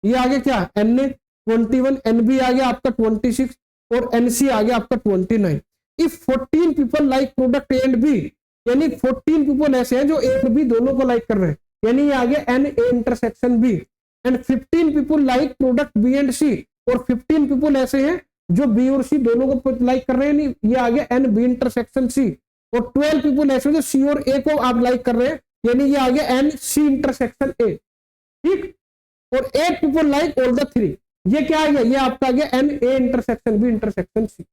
ये आ गया क्या एन ए 21, एन बी आ गया आपका 26 और एन सी आ गया आपका 29। If 14 people like product A and B, यानी 14 पीपल ऐसे हैं जो ए और बी दोनों को लाइक कर रहे हैं, यानी ये आ गया N A intersection B. And 15 people like product B and C, और 15 पीपल ऐसे हैं जो बी और सी दोनों को लाइक कर रहे हैं, ये आ गया एन बी इंटरसेक्शन सी। और 12 पीपल ऐसे जो सी और ए को आप लाइक कर रहे हैं, यानी ये आ गया एन सी इंटरसेक्शन ए, ठीक। और 8 पीपल लाइक ऑल द 3, ये क्या आ गया, ये आपका आ गया N A intersection B intersection C.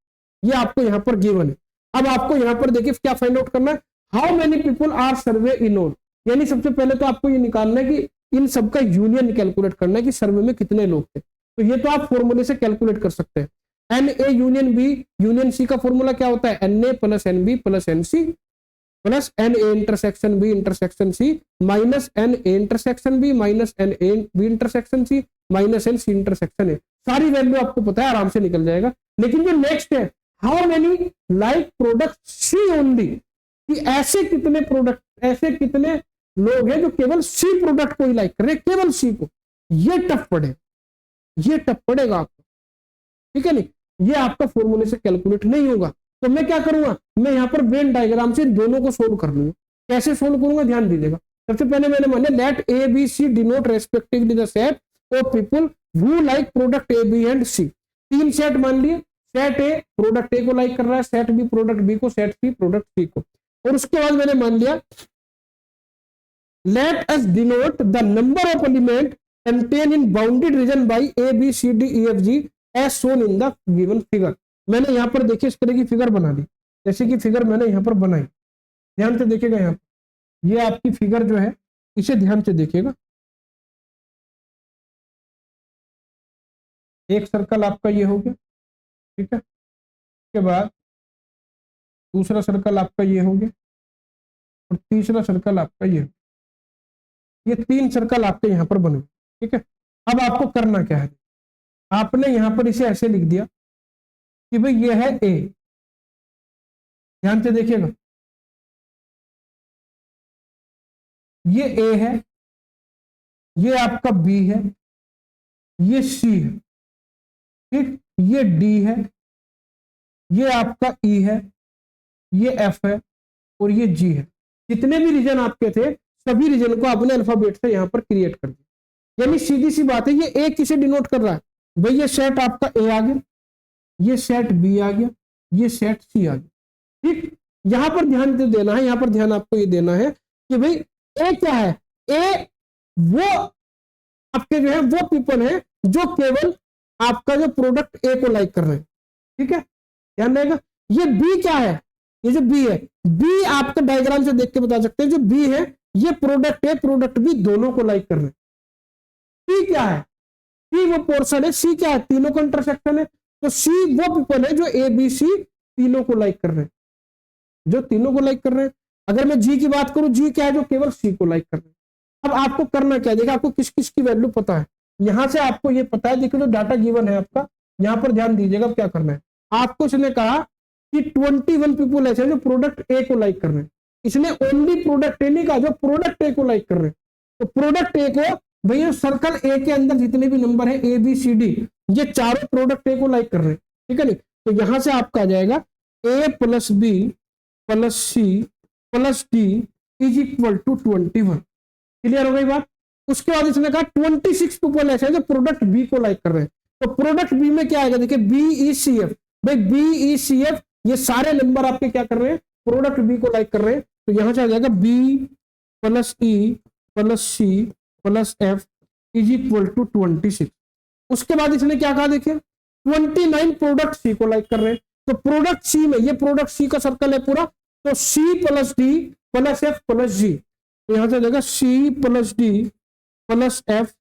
ये आपको यहाँ पर गिवन है। अब आपको यहाँ पर देखिए क्या फाइंड आउट करना है, how many people are survey in all, यानी सबसे पहले तो आपको ये निकालना है कि इन सबका यूनियन कैलकुलेट करना है कि सर्वे में कितने लोग थे। तो ये तो आप फॉर्मूले से कैलकुलेट कर सकते हैं। N A union B union C का फॉर्मूला क्या होता है, N A plus N B plus N C plus N A intersection B intersection C minus N A intersection B minus N A B intersection C minus N C intersection A. सारी value आपको पता है, आराम से निकल जाएगा। लेकिन जो नेक्स्ट है, how many like product C only, कि ऐसे कितने प्रोडक्ट, ऐसे कितने लोग हैं जो केवल सी प्रोडक्ट को ही लाइक कर रहे हैं, केवल सी को। ये टफ पड़ेगा, ये टफ पड़ेगा आपको, ठीक है नहीं, ये आपका फॉर्मूले से कैलकुलेट नहीं होगा। तो मैं क्या करूंगा, मैं यहाँ पर वेन डायग्राम से दोनों को सोल्व कर लूंगा। कैसे सोल्व करूंगा ध्यान दीजिएगा। सबसे पहले मैंने माना let A B C denote respectively the set of people who like product A B and C. 3 set मान लिए, सेट ए प्रोडक्ट ए को लाइक कर रहा है, सेट बी प्रोडक्ट बी को, सेट सी प्रोडक्ट सी को। और उसके बाद मैंने मान लिया let us denote the number of element contain in bounded region by A B C D E F G as shown in the given figure. मैंने यहाँ पर देखिए इस तरह की फिगर बना दी, जैसे कि फिगर मैंने यहाँ पर बनाई, ध्यान से देखिएगा। यहाँ पर ये आपकी फिगर जो है इसे ध्यान से देखिएगा। एक सर्कल आपका ये हो गया, ठीक है। उसके बाद दूसरा सर्कल आपका ये हो गया और तीसरा सर्कल आपका ये हो गया। ये 3 सर्कल आपके यहाँ पर बने, ठीक है। अब आपको करना क्या है, आपने यहाँ पर इसे ऐसे लिख दिया कि भाई ये है ए, ध्यान से देखिएगा, ये ए है, ये आपका बी है, ये सी है, ठीक, ये डी है, ये आपका ई है, ये एफ है और ये जी है। जितने भी रीजन आपके थे सभी रीजन को अपने अल्फाबेट से यहाँ पर क्रिएट कर दिया। यानी सीधी सी बात है, ये ए किसे डिनोट कर रहा है, भाई ये सेट आपका ए आ गया, ये सेट बी आ गया, ये सेट सी आ गया, ठीक। यहां पर ध्यान देना है, यहां पर ध्यान आपको ये देना है कि भाई ए क्या है, ए वो आपके जो है वो पीपल है जो केवल आपका जो प्रोडक्ट ए को लाइक कर रहे हैं, ठीक है, ध्यान रहेगा। ये बी क्या है, ये जो बी है, बी आपका डायग्राम से देख के बता सकते हैं, जो बी है ये प्रोडक्ट है, प्रोडक्ट भी दोनों को लाइक कर रहे हैं। सी क्या है, सी वो पोर्शन है, सी क्या है, तीनों का इंटरसेक्शन है, तो सी वो पीपल है जो ए बी सी तीनों को लाइक कर रहे हैं, जो तीनों को लाइक कर रहे हैं। अगर मैं जी की बात करूं, जी क्या है, जो केवल सी को लाइक कर रहे हैं। अब आपको करना क्या है, देखिए आपको किस किस की वैल्यू पता है, यहां से आपको ये पता है। देखिए जो डाटा गिवन है आपका, यहां पर ध्यान दीजिएगा क्या करना है। आपको इसने कहा कि 21 पीपल ऐसे हैं जो प्रोडक्ट ए को लाइक कर रहे हैं, इसने ओनली प्रोडक्ट ए नहीं कहा, जो प्रोडक्ट ए को लाइक कर रहे हैं। तो प्रोडक्ट ए को भैया सर्कल ए के अंदर जितने भी नंबर है ए बी सी डी, ये चारों प्रोडक्ट ए को लाइक कर रहे हैं, ठीक है नहीं। तो यहां से आपका आ जाएगा A plus B plus C plus D is equal to 21। Clear हो गई बात। उसके बाद इसने कहा 26 पीपल ऐसे हैं जो प्रोडक्ट बी को लाइक कर रहे हैं। तो प्रोडक्ट बी में क्या आएगा, देखिए बी ई सी एफ, भाई बी ई सी एफ ये सारे नंबर आपके क्या कर रहे हैं, प्रोडक्ट बी को लाइक कर रहे हैं। तो यहां से आ जाएगा B plus E plus C plus F is equal to 26। उसके बाद इसने क्या कहा, देखिए 29 प्रोडक्ट सी को लाइक कर रहे हैं। तो प्रोडक्ट सी में, ये प्रोडक्ट सी का सर्कल है पूरा, तो C plus D plus F plus G, तो यहां से आ जाएगा C plus D plus F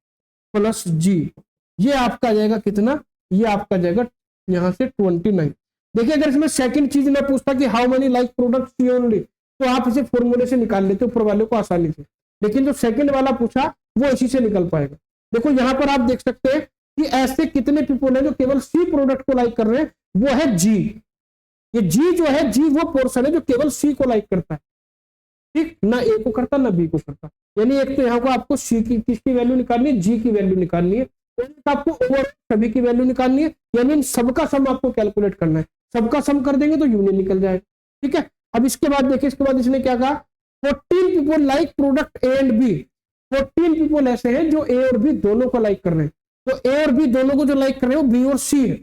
plus G. ये आपका आ जाएगा कितना, ये आपका जाएगा यहां से 29। देखिए अगर इसमें सेकंड चीज मैं पूछता कि how many like product C only, तो आप इसे फॉर्मूले से निकाल लेते ऊपर वाले को आसानी से, लेकिन जो सेकंड वाला पूछा वो इसी से निकल पाएगा। देखो यहां पर आप देख सकते हैं कि ऐसे कितने पीपल हैं जो केवल सी प्रोडक्ट को लाइक कर रहे हैं, वो है जी। ये जी जो है, जी वो पोर्शन है जो केवल सी को लाइक करता है, ठीक, ना ए को करता ना बी को करता। यानी एक तो यहाँ को आपको सी की किसकी वैल्यू निकालनी है, जी की वैल्यू निकालनी है, तो आपको ओवर सभी की वैल्यू निकालनी है, यानी सबका सम आपको कैलकुलेट करना है। सबका सम कर देंगे तो यूनियन निकल जाएगा, ठीक है। अब इसके बाद देखिए, इसके बाद इसने क्या कहा, 14 people like product A and B. 14 people ऐसे हैं जो ए और बी दोनों को लाइक कर रहे हैं। तो ए और बी दोनों को जो लाइक कर रहे हैं वो बी और सी है।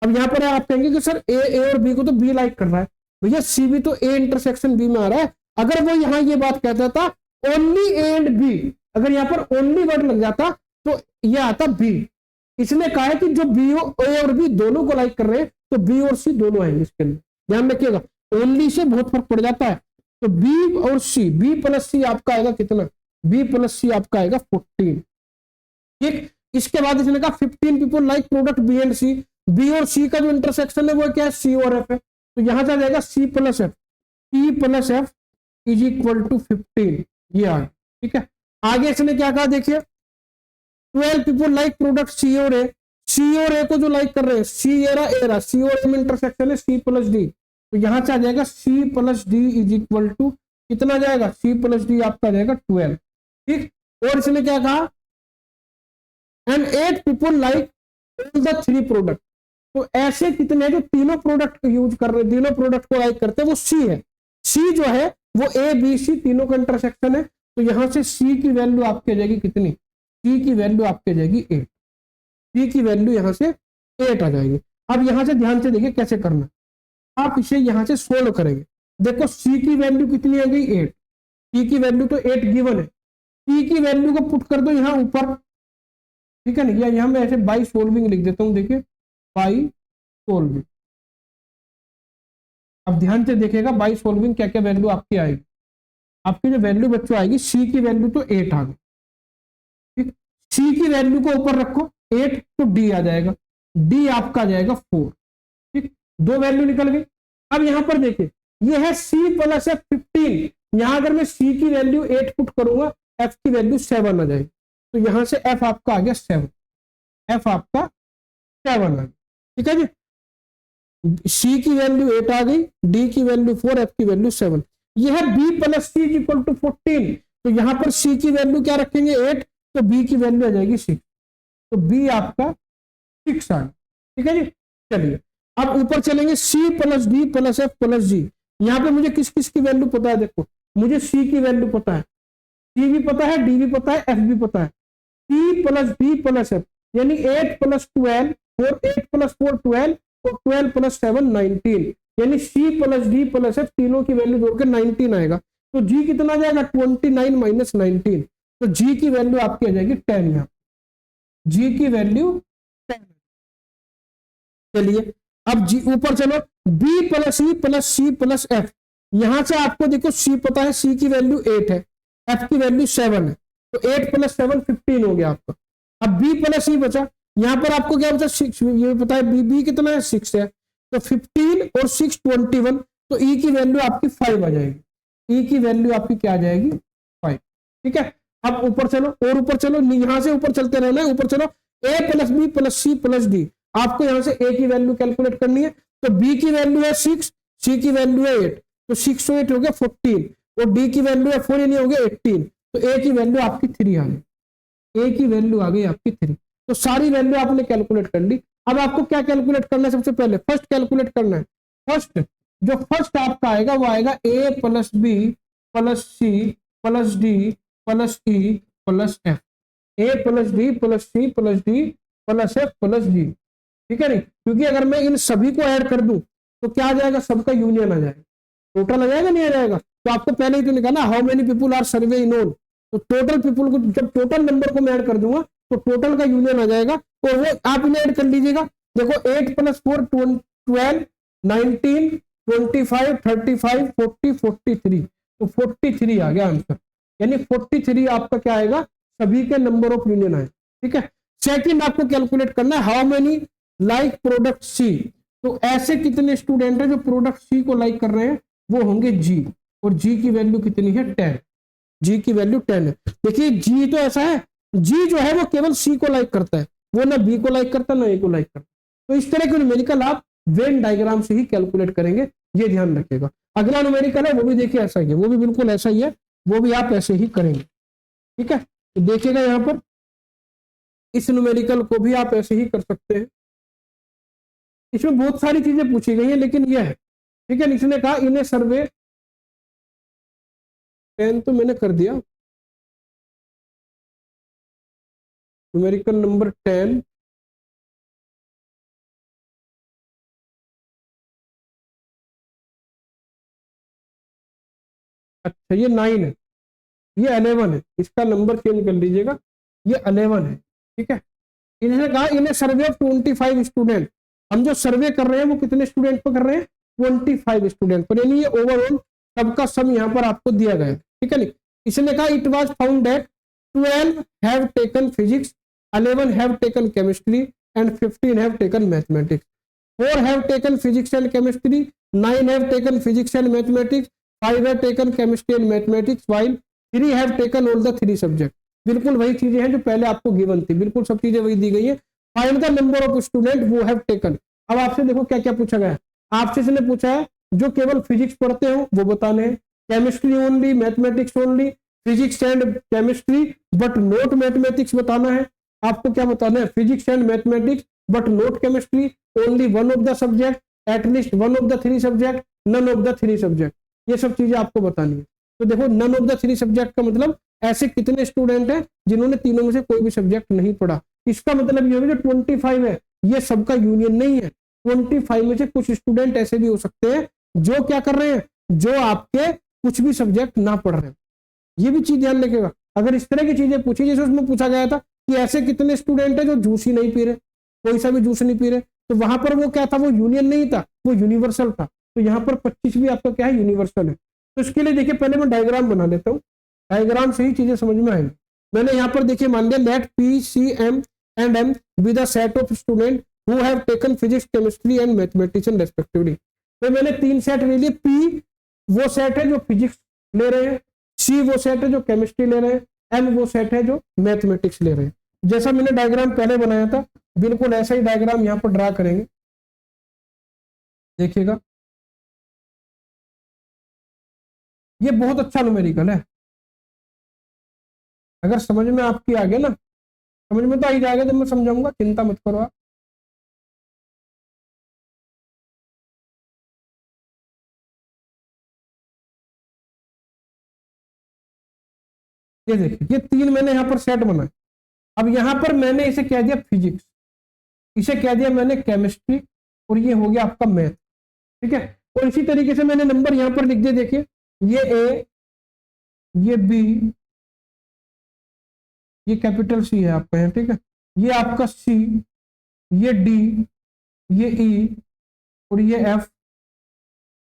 अब यहाँ पर आप कहेंगे कि सर ए और बी को तो बी लाइक कर रहा है, भैया सी भी तो ए इंटरसेक्शन बी में आ रहा है। अगर वो यहाँ ये बात कहता था ओनली ए एंड बी, अगर यहाँ पर ओनली वर्ड लग जाता तो ये आता बी। इसने कहा है कि जो बी ए और बी दोनों को लाइक कर रहे हैं तो बी और सी दोनों आएंगे इसके अंदर, ध्यान रखिएगा। ओनली से बहुत फर्क पड़ जाता है। तो बी और सी, बी प्लस सी आपका आएगा कितना, बी प्लस सी आपका आएगा 14, ठीक। इसके बाद इसने कहा 15 people like product B and C. B और सी का जो इंटरसेक्शन है वो क्या है, सी और एफ है। तो यहां से आ जाएगा C plus F, C plus F is equal to 15, ये आ गया, ठीक है। आगे इसने क्या कहा, देखिए 12 पीपल लाइक प्रोडक्ट सी और ए। सी और ए को जो लाइक कर रहे हैं, सी ए रहा, सी और ए में इंटरसेक्शन है सी प्लस डी। तो यहां से आ जाएगा C plus D is equal to कितना जाएगा, सी प्लस डी आपका जाएगा 12, ठीक। और इसने क्या कहा, and 8 people like all the 3 product. तो ऐसे कितने हैं जो तीनों प्रोडक्ट यूज कर रहे हैं, तीनों प्रोडक्ट को लाइक करते हैं, वो सी है। सी जो है वो ए बी सी तीनों का इंटरसेक्शन है। तो यहां से सी की वैल्यू आपकी आ जाएगी कितनी, सी की वैल्यू आपकी आ जाएगी 8, सी की वैल्यू यहां से 8 आ जाएगी। अब यहां से ध्यान से देखिए कैसे करना, आप इसे यहां से सोल्व करेंगे। देखो सी की वैल्यू कितनी आ गई 8, सी की वैल्यू तो 8 गिवन है, पी की वैल्यू को पुट कर दो यहाँ ऊपर, ठीक है ना, या यहाँ मैं ऐसे बाई सोल्विंग लिख देता हूँ, देखिए बाई सोल्विंग। अब ध्यान से देखिएगा बाई सोल्विंग क्या क्या वैल्यू आपकी आएगी। आपकी जो वैल्यू बच्चों आएगी, सी की वैल्यू तो 8 आ गई, ठीक, सी की वैल्यू को ऊपर रखो 8, तो डी आ जाएगा, डी आपका आ जाएगा 4, ठीक, दो वैल्यू निकल गई। अब यहां पर देखिए ये है सी प्लस एफ 15, यहां अगर मैं सी की वैल्यू 8 पुट करूंगा, एफ की वैल्यू 7 आ जाएगी, तो यहां से एफ आपका आ गया 7, एफ आपका 7 आ गया, ठीक है जी। सी की वैल्यू 8 आ गई, डी की वैल्यू 4, एफ की वैल्यू 7। यह है B plus C equal to 14, तो यहां पर सी की वैल्यू क्या रखेंगे 8, तो बी की वैल्यू आ जाएगी 6, तो बी आपका 6 आ गया, ठीक है जी। चलिए अब ऊपर चलेंगे, C plus D plus F plus G. यहाँ पे मुझे किस किस की वैल्यू पता है, देखो मुझे सी की वैल्यू पता है, सी भी पता है, डी भी पता है, एफ भी पता है। C plus D plus F यानी 8 प्लस 12 और 8 प्लस 4 12 और 12 प्लस 7 19, यानी C plus D plus F तीनों की वैल्यू जोड़कर 19 आएगा। तो जी कितना आ जाएगा 29 माइनस 19, तो जी की वैल्यू आपकी आ जाएगी 10, यहाँ जी की वैल्यू 10। चलिए अब जी ऊपर चलो, B plus E plus C plus F, यहां से आपको देखो सी पता है, सी की वैल्यू 8 है, एफ की वैल्यू 7 है, तो 8 प्लस 7 15 हो गया आपका। अब बी प्लस ई बचा, यहां पर आपको क्या बचा 6, ये पता है बी बी कितना है 6 है, तो 15 और 6 21, तो ई की वैल्यू आपकी 5 आ जाएगी, ई की वैल्यू आपकी क्या आ जाएगी 5, ठीक है। अब ऊपर चलो, और ऊपर चलो, यहां से ऊपर चलते रहना है, ऊपर चलो A plus B plus C plus D, आपको यहां से ए की वैल्यू कैलकुलेट करनी है, तो बी की वैल्यू है 6, सी की वैल्यू है 8, तो 6 और 8 हो गया 14, और डी की वैल्यू है 4 यानी हो गया 18, तो ए की वैल्यू आपकी 3 आ गई, ए की वैल्यू आ गई आपकी 3। तो सारी वैल्यू आपने कैलकुलेट कर ली। अब आपको क्या कैलकुलेट करना है, सबसे पहले फर्स्ट कैलकुलेट करना है, फर्स्ट जो फर्स्ट आपका आएगा वो आएगा A plus B plus C plus D plus E plus F, A plus D plus C plus D plus F plus G, ठीक है नहीं, क्योंकि अगर मैं इन सभी को ऐड कर दूं तो क्या आ जाएगा, सबका यूनियन आ जाएगा, टोटल आ जाएगा नहीं आ जाएगा, तो आपको पहले ही तो निकालना how many people are survey in all, तो टोटल पीपुल को जब टोटल नंबर को मैं ऐड कर दूंगा तो टोटल का यूनियन आ जाएगा, तो वो आप इन्हें ऐड कर लीजिएगा। देखो 8 प्लस 4 12 19 25 35 40 43, तो 43 आ गया आंसर, यानी 43 आपका क्या आएगा, सभी के नंबर ऑफ यूनियन आए, ठीक है। सेकंड आपको कैलकुलेट करना है how many like product C, तो ऐसे कितने स्टूडेंट हैं जो प्रोडक्ट सी को लाइक कर रहे हैं, वो होंगे जी, और जी की वैल्यू कितनी है 10, जी की वैल्यू 10 है। देखिए जी तो ऐसा है, जी जो है वो केवल सी को लाइक करता है, वो ना बी को लाइक करता ना ए को लाइक करता, तो इस तरह के न्यूमेरिकल आप वेन डायग्राम से ही कैलकुलेट करेंगे, ये ध्यान रखिएगा। अगला न्यूमेरिकल है वो भी देखिए ऐसा ही है, वो भी बिल्कुल ऐसा ही है, वो भी आप ऐसे ही करेंगे, ठीक है। तो देखिएगा यहाँ पर इस न्यूमेरिकल को भी आप ऐसे ही कर सकते हैं, इसमें बहुत सारी चीजें पूछी गई है लेकिन यह है, ठीक है। इसने कहा इन्हें सर्वे 10 तो मैंने कर दिया, न्यूमेरिकल नंबर 10 अच्छा ये 9 है, ये 11 है, इसका नंबर चेंज कर लीजिएगा, ये 11 है, ठीक है। इन्होंने कहा इन्हें सर्वे ऑफ 25 स्टूडेंट, हम जो सर्वे कर रहे हैं वो कितने स्टूडेंट पर कर रहे हैं 25 स्टूडेंट पर, यानी ये ओवरऑल सबका सम यहाँ पर आपको दिया गया है, ठीक है। नहीं इसने कहा it was found that 12 have taken physics, 11 have taken chemistry and 15 have taken mathematics, 4 have taken physics and chemistry, 9 have taken physics and mathematics, 5 have taken chemistry and mathematics, while 3 have taken all the 3 subject. बिल्कुल वही चीजें हैं जो पहले आपको given थी, बिल्कुल सब चीजें वही दी गई है। Find the number of student वो हैव टेकन, अब आपसे देखो क्या क्या पूछा गया है, आपसे इसने पूछा है जो केवल फिजिक्स पढ़ते हो वो बताने हैं, chemistry only, mathematics only, physics and chemistry but not mathematics बताना है, आपको क्या बताना है physics and mathematics but not chemistry, only one of the subject, at least one of the 3 subject, none of the 3 subject, ये सब चीजें आपको बतानी है। तो देखो नन ऑफ द 3 सब्जेक्ट का मतलब ऐसे कितने स्टूडेंट हैं जिन्होंने तीनों में से कोई भी सब्जेक्ट नहीं पढ़ा, इसका मतलब ये होगा जो 25 है ये सबका यूनियन नहीं है, 25 में से कुछ स्टूडेंट ऐसे भी हो सकते हैं जो क्या कर रहे हैं, जो आपके कुछ भी सब्जेक्ट ना पढ़ रहे हैं, ये भी चीज ध्यान रखिएगा। अगर इस तरह की चीजें पूछी, जैसे उसमें पूछा गया था कि ऐसे कितने स्टूडेंट है जो जूस ही नहीं पी रहे, कोई सा भी जूस नहीं पी रहे, तो वहां पर वो क्या था, वो यूनियन नहीं था, वो यूनिवर्सल था। तो यहाँ पर 25 भी आपका क्या है, यूनिवर्सल है। तो इसके लिए देखिए पहले मैं डायग्राम बना लेता हूँ, डायग्राम से ही चीजें समझ में आएंगी। मैंने यहाँ पर देखिए मान लिया let P C M and M be the set of student who have taken physics chemistry and mathematics respectively. तो मैंने 3 सेट ले लिए, पी वो सेट है जो फिजिक्स ले रहे हैं, सी वो सेट है जो केमिस्ट्री ले रहे हैं, एम वो सेट है जो मैथमेटिक्स ले रहे हैं। जैसा मैंने डायग्राम पहले बनाया था बिल्कुल ऐसा ही डायग्राम यहाँ पर ड्रा करेंगे, देखिएगा। ये बहुत अच्छा न्यूमेरिकल है, अगर समझ में आपकी आ गया ना, समझ में तो आ ही जाएगा जब मैं समझाऊंगा, चिंता मत करो आप। ये देखिए ये 3 मैंने यहाँ पर सेट बनाए। अब यहाँ पर मैंने इसे कह दिया फिजिक्स, इसे कह दिया मैंने केमिस्ट्री, और ये हो गया आपका मैथ, ठीक है। और इसी तरीके से मैंने नंबर यहाँ पर लिख दिए, देखिए ये ए, ये बी, ये कैपिटल सी है आपका यहाँ, ठीक है, ये आपका सी, ये डी, ये ई, और ये एफ,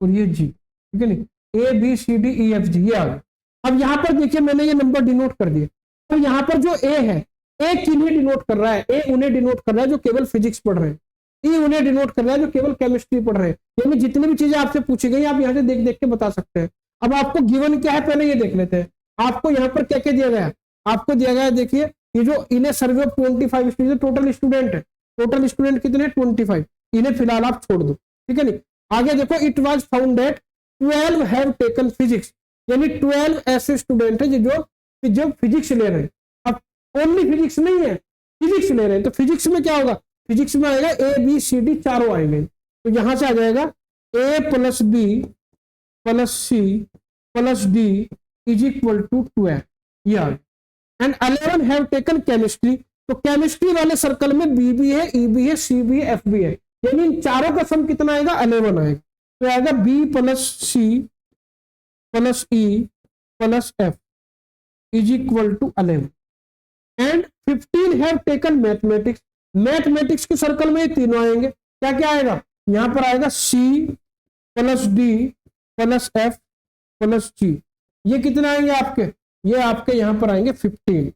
और ये जी, ठीक है नहीं, A B C D E F G, ये आ गया। अब यहाँ पर देखिए मैंने ये नंबर डिनोट कर दिए। तो यहाँ पर जो ए है, ए किन्हें डिनोट कर रहा है, ए उन्हें डिनोट कर रहा है जो केवल फिजिक्स पढ़ रहे हैं, ई उन्हें डिनोट कर रहा है जो केवल केमिस्ट्री पढ़ रहे हैं। यानी जितनी भी चीजें आपसे पूछी गई आप यहाँ से देख देख के बता सकते हैं। अब आपको गिवन क्या है पहले ये देख लेते हैं। आपको यहाँ पर क्या क्या दिया गया है, आपको दिया गया है देखिए, ये जो इन्हें survey of 25 student, total student है, टोटल स्टूडेंट कितने 25, इन्हें फिलहाल आप छोड़ दो, ठीक है नहीं। आगे देखो it was found that 12 have taken physics, यानी 12 ऐसे स्टूडेंट है जो फिजिक्स ले रहे हैं। अब ओनली फिजिक्स नहीं है, फिजिक्स ले रहे हैं, तो फिजिक्स में क्या होगा, फिजिक्स में आएगा ए बी सी डी चारों आएंगे। तो यहां से आ जाएगा A plus B plus C plus D is equal to 12, ये आ गया। एंड 11 हैव टेकन केमिस्ट्री, तो केमिस्ट्री वाले सर्कल में बी भी है, ई भी है, सी भी है, एफ भी है, यानी इन चारों का सम कितना आएगा 11 आएगा। तो आएगा B plus C plus E plus F is equal to 11। And 15 have taken mathematics, mathematics के सर्कल में ये तीनों आएंगे, क्या क्या आएगा, यहां पर आएगा C plus D plus F plus G, ये कितने आएंगे आपके, ये आपके यहां पर आएंगे 15।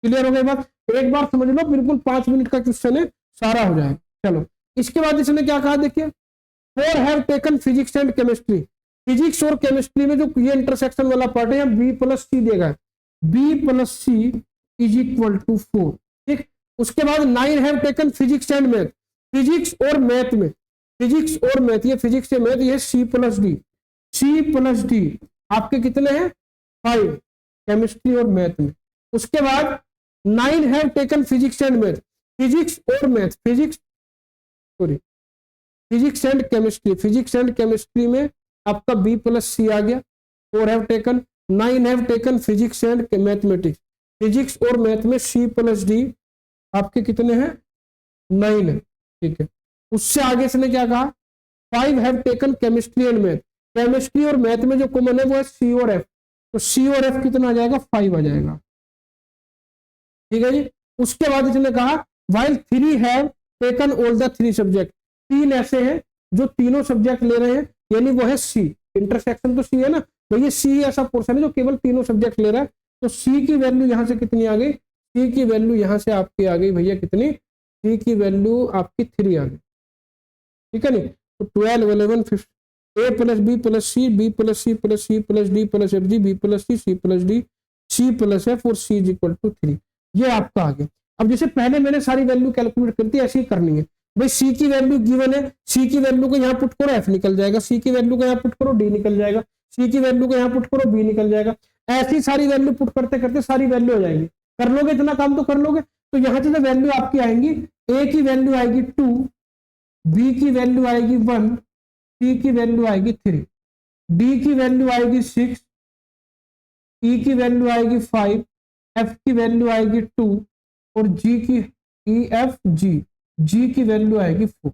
क्लियर हो गई बात, एक बार समझ लो, बिल्कुल 5 मिनट का क्वेश्चन है, सारा हो जाएगा। चलो इसके बाद इसने क्या कहा देखिए, 4 have taken physics and chemistry, physics और केमिस्ट्री में जो ये इंटरसेक्शन वाला पार्ट है बी प्लस सी देगा, B plus C is equal to 4, ठीक। उसके बाद 9 have taken physics and math, physics और मैथ में, फिजिक्स और मैथ, ये फिजिक्स से मैथ, ये C plus D, C plus D आपके कितने हैं 5 केमिस्ट्री और मैथ में। उसके बाद 9 have taken physics and math, physics और math, physics and chemistry, physics and chemistry में आपका बी प्लस सी आ गया, 4 have taken, 9 have taken physics and mathematics, physics और मैथ में सी प्लस डी आपके कितने हैं 9 है, ठीक है। उससे आगे इसने क्या कहा, 5 have taken chemistry and math, chemistry और मैथ में जो कॉमन है वो है सी और एफ, तो सी और एफ कितना आ जाएगा 5 आ जाएगा, ठीक है जी। उसके बाद इसने कहा while 3 have taken all the 3 subject, 3 ऐसे हैं जो तीनों सब्जेक्ट ले रहे हैं, यानी वो है सी, इंटरसेक्शन तो सी है ना, तो ये सी ऐसा पोर्शन है जो केवल तीनों सब्जेक्ट ले रहा है। तो सी की वैल्यू यहां से कितनी आ गई, सी की वैल्यू यहां से आपकी आ गई भैया कितनी, सी की वैल्यू आपकी 3 आ गई, ठीक है नहीं। तो 12 11 15, A plus B plus C, B plus C plus C plus D plus F G, B plus C plus D, C plus F और सी इज इक्वल टू 3, ये आपका आ गया। अब जैसे पहले मैंने सारी वैल्यू कैलकुलेट करती है ऐसी ही करनी है भाई, सी की वैल्यू गिवन है, सी की वैल्यू को यहाँ पुट करो एफ निकल जाएगा, सी की वैल्यू को यहाँ पुट करो डी निकल जाएगा, सी की वैल्यू को यहाँ पुट करो बी निकल जाएगा, ऐसी सारी वैल्यू पुट करते करते सारी वैल्यू हो जाएंगी, कर लोगे इतना काम तो कर लोगे। तो यहाँ से जो वैल्यू आपकी आएंगी, ए की वैल्यू आएगी 2, बी की वैल्यू आएगी 1, सी की वैल्यू आएगी 3, डी की वैल्यू आएगी 6, ई की वैल्यू आएगी 5, एफ की वैल्यू आएगी 2 और जी की ई एफ जी की वैल्यू आएगी 4।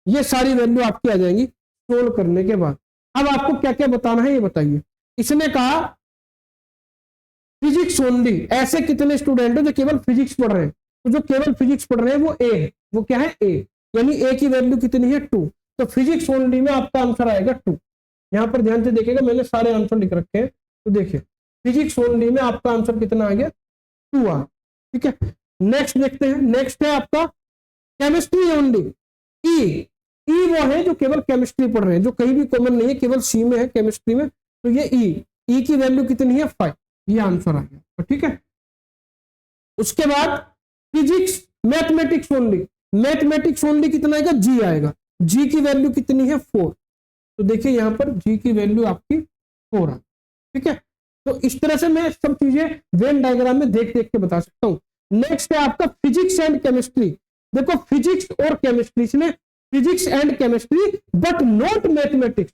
ये सारी वैल्यू आपकी आ जाएंगी सोल्व करने के बाद। अब आपको क्या क्या बताना है ये बताइए। इसने कहा फिजिक्स फिजिक्स ओनली, ऐसे कितने स्टूडेंट हैं जो केवल फिजिक्स पढ़ रहे हैं? तो जो केवल फिजिक्स पढ़ रहे हैं वो ए है। वो क्या है? ए। यानी ए की वैल्यू कितनी है? 2। तो फिजिक्स ओनली में आपका आंसर आएगा 2। यहां पर ध्यान से देखिएगा, मैंने सारे आंसर लिख रखे हैं। तो देखिए फिजिक्स ओनली में आपका आंसर कितना आ गया? 2 आ। ठीक है, नेक्स्ट देखते हैं। नेक्स्ट है आपका केमिस्ट्री ओनली, ई। ई वो है जो केवल केमिस्ट्री पढ़ रहे हैं, जो कहीं भी कॉमन नहीं है, केवल सी में है केमिस्ट्री में। तो ये ई, ई की वैल्यू कितनी है? 5। ये आंसर आ गया। ठीक है, उसके बाद physics mathematics only, mathematics only कितना आएगा? जी आएगा। जी की वैल्यू कितनी है? 4। तो देखिए यहां पर जी की वैल्यू आपकी 4 आ। ठीक है, तो इस तरह से मैं सब चीजें वेन डायग्राम में देख देख के बता सकता हूं। नेक्स्ट है आपका फिजिक्स एंड केमिस्ट्री। देखो फिजिक्स और केमिस्ट्री, इसमें physics and chemistry but not mathematics,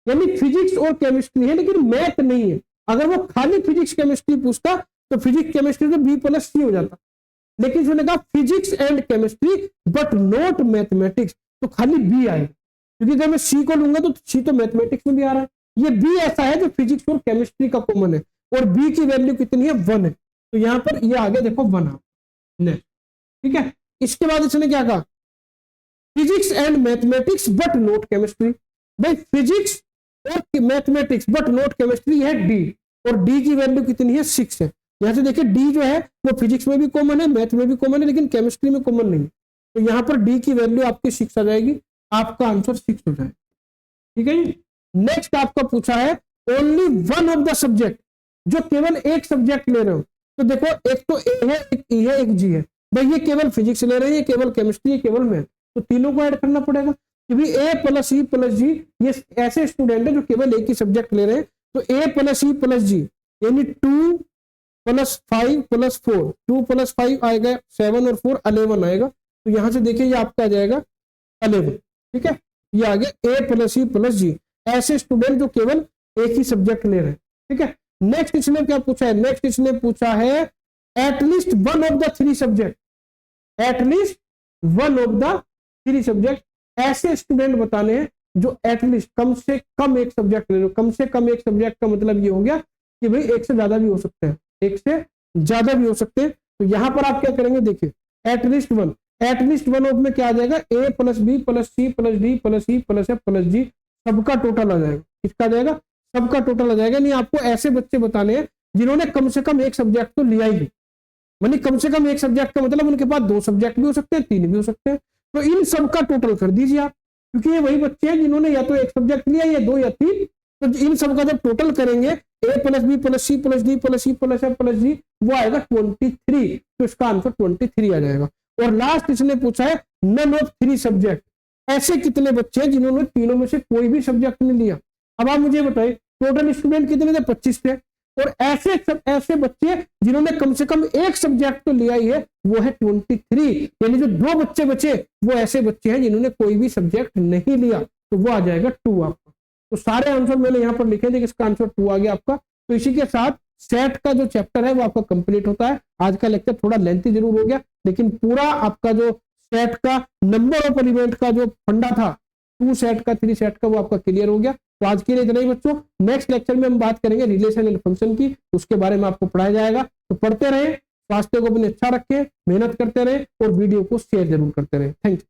यानी फिजिक्स और केमिस्ट्री है लेकिन मैथ नहीं है। अगर वो खाली फिजिक्स केमिस्ट्री पूछता तो फिजिक्स केमिस्ट्री तो B+C हो जाता, लेकिन उसने कहा physics and chemistry but not mathematics, तो खाली बी आएगा। क्योंकि अगर मैं सी को लूंगा तो सी तो मैथमेटिक्स में भी आ रहा है। ये बी ऐसा है जो फिजिक्स और केमिस्ट्री का कॉमन है, और बी की वैल्यू कितनी है? 1 है। तो यहां पर ये आगे देखो 1 आ। नेक्स्ट, ठीक है, इसके बाद इसने क्या कहा? Physics and mathematics but not chemistry. भाई फिजिक्स और मैथमेटिक्स बट नॉट केमिस्ट्री है डी, और डी की वैल्यू कितनी है? 6 है। यहां से देखिए डी जो है वो फिजिक्स में भी कॉमन है, मैथ में भी कॉमन है, लेकिन केमिस्ट्री में कॉमन नहीं है। तो यहां पर डी की वैल्यू आपकी 6 आ जाएगी, आपका आंसर 6 हो जाएगा। ठीक है जी। नेक्स्ट आपका पूछा है only one of the subject, जो केवल एक सब्जेक्ट ले रहे हो। तो देखो एक तो ए है, एक ई है, एक जी है। भाई ये केवल फिजिक्स ले रहे हैं, ये केवल केमिस्ट्री, ये केवल मैथ, तो तीनों को ऐड करना पड़ेगा। क्योंकि ए प्लस ई प्लस जी, ये ऐसे स्टूडेंट है जो केवल एक ही सब्जेक्ट ले रहे हैं। तो ए प्लस ई प्लस जी यानी 2 + 5 + 4, 2 + 5 आएगा 7 और 4 11 आएगा। तो यहां से देखिए ये आपका आ जाएगा 11। ठीक है, ये आ गया ए प्लस ई प्लस जी, ऐसे स्टूडेंट जो केवल एक ही सब्जेक्ट ले रहे हैं। ठीक है, नेक्स्ट इसने क्या पूछा है? नेक्स्ट इसने पूछा है at least one of the 3 subject, at least one of the 3 subject. ऐसे स्टूडेंट बताने हैं जो एटलीस्ट कम से कम एक सब्जेक्ट ले लो। कम से कम एक सब्जेक्ट का मतलब ये हो गया कि भाई एक से ज्यादा भी हो सकते हैं, एक से ज्यादा भी हो सकते हैं। तो यहां पर आप क्या करेंगे? देखिए at least one, at least one of में क्या आ जाएगा? A plus B plus C plus D plus E plus F plus G, सबका टोटल आ जाएगा। किसका आ जाएगा? सबका टोटल आ जाएगा। नहीं, आपको ऐसे बच्चे बताने हैं जिन्होंने कम से कम एक सब्जेक्ट तो लिया ही, मानी कम से कम एक सब्जेक्ट का मतलब उनके पास 2 सब्जेक्ट भी हो सकते हैं, 3 भी हो सकते हैं। तो इन सबका टोटल कर दीजिए आप, क्योंकि ये वही बच्चे हैं जिन्होंने या तो एक सब्जेक्ट लिया या 2 या 3। तो इन सबका जब टोटल करेंगे A plus B plus C plus D plus E plus F plus G, वो आएगा 23। तो इसका आंसर 23 आ जाएगा। और लास्ट इसने पूछा है नन ऑफ 3 सब्जेक्ट, ऐसे कितने बच्चे हैं जिन्होंने तीनों में से कोई भी सब्जेक्ट नहीं लिया। अब आप मुझे बताइए टोटल स्टूडेंट कितने थे? 25 थे। और ऐसे बच्चे जिन्होंने कम से कम एक सब्जेक्ट तो लिया ही है, वो है 23। यानी जो 2 बच्चे बचे वो ऐसे बच्चे हैं जिन्होंने कोई भी सब्जेक्ट नहीं लिया, तो वो आ जाएगा 2 आपका। तो सारे आंसर मैंने यहाँ पर लिखे थे, इसका आंसर 2 आ गया आपका। तो इसी के साथ सेट का जो चैप्टर है वो आपका कंप्लीट होता है। आज का लेक्चर थोड़ा लेंथी जरूर हो गया, लेकिन पूरा आपका जो सेट का नंबर ऑफ एलिमेंट का जो फंडा था 2 सेट का 3 सेट का, वो आपका क्लियर हो गया। तो आज के लिए इतना ही बच्चों। नेक्स्ट लेक्चर में हम बात करेंगे रिलेशन एंड फंक्शन की, उसके बारे में आपको पढ़ाया जाएगा। तो पढ़ते रहे, स्वास्थ्य को अपने अच्छा रखें, मेहनत करते रहे और वीडियो को शेयर जरूर करते रहे। Thank you.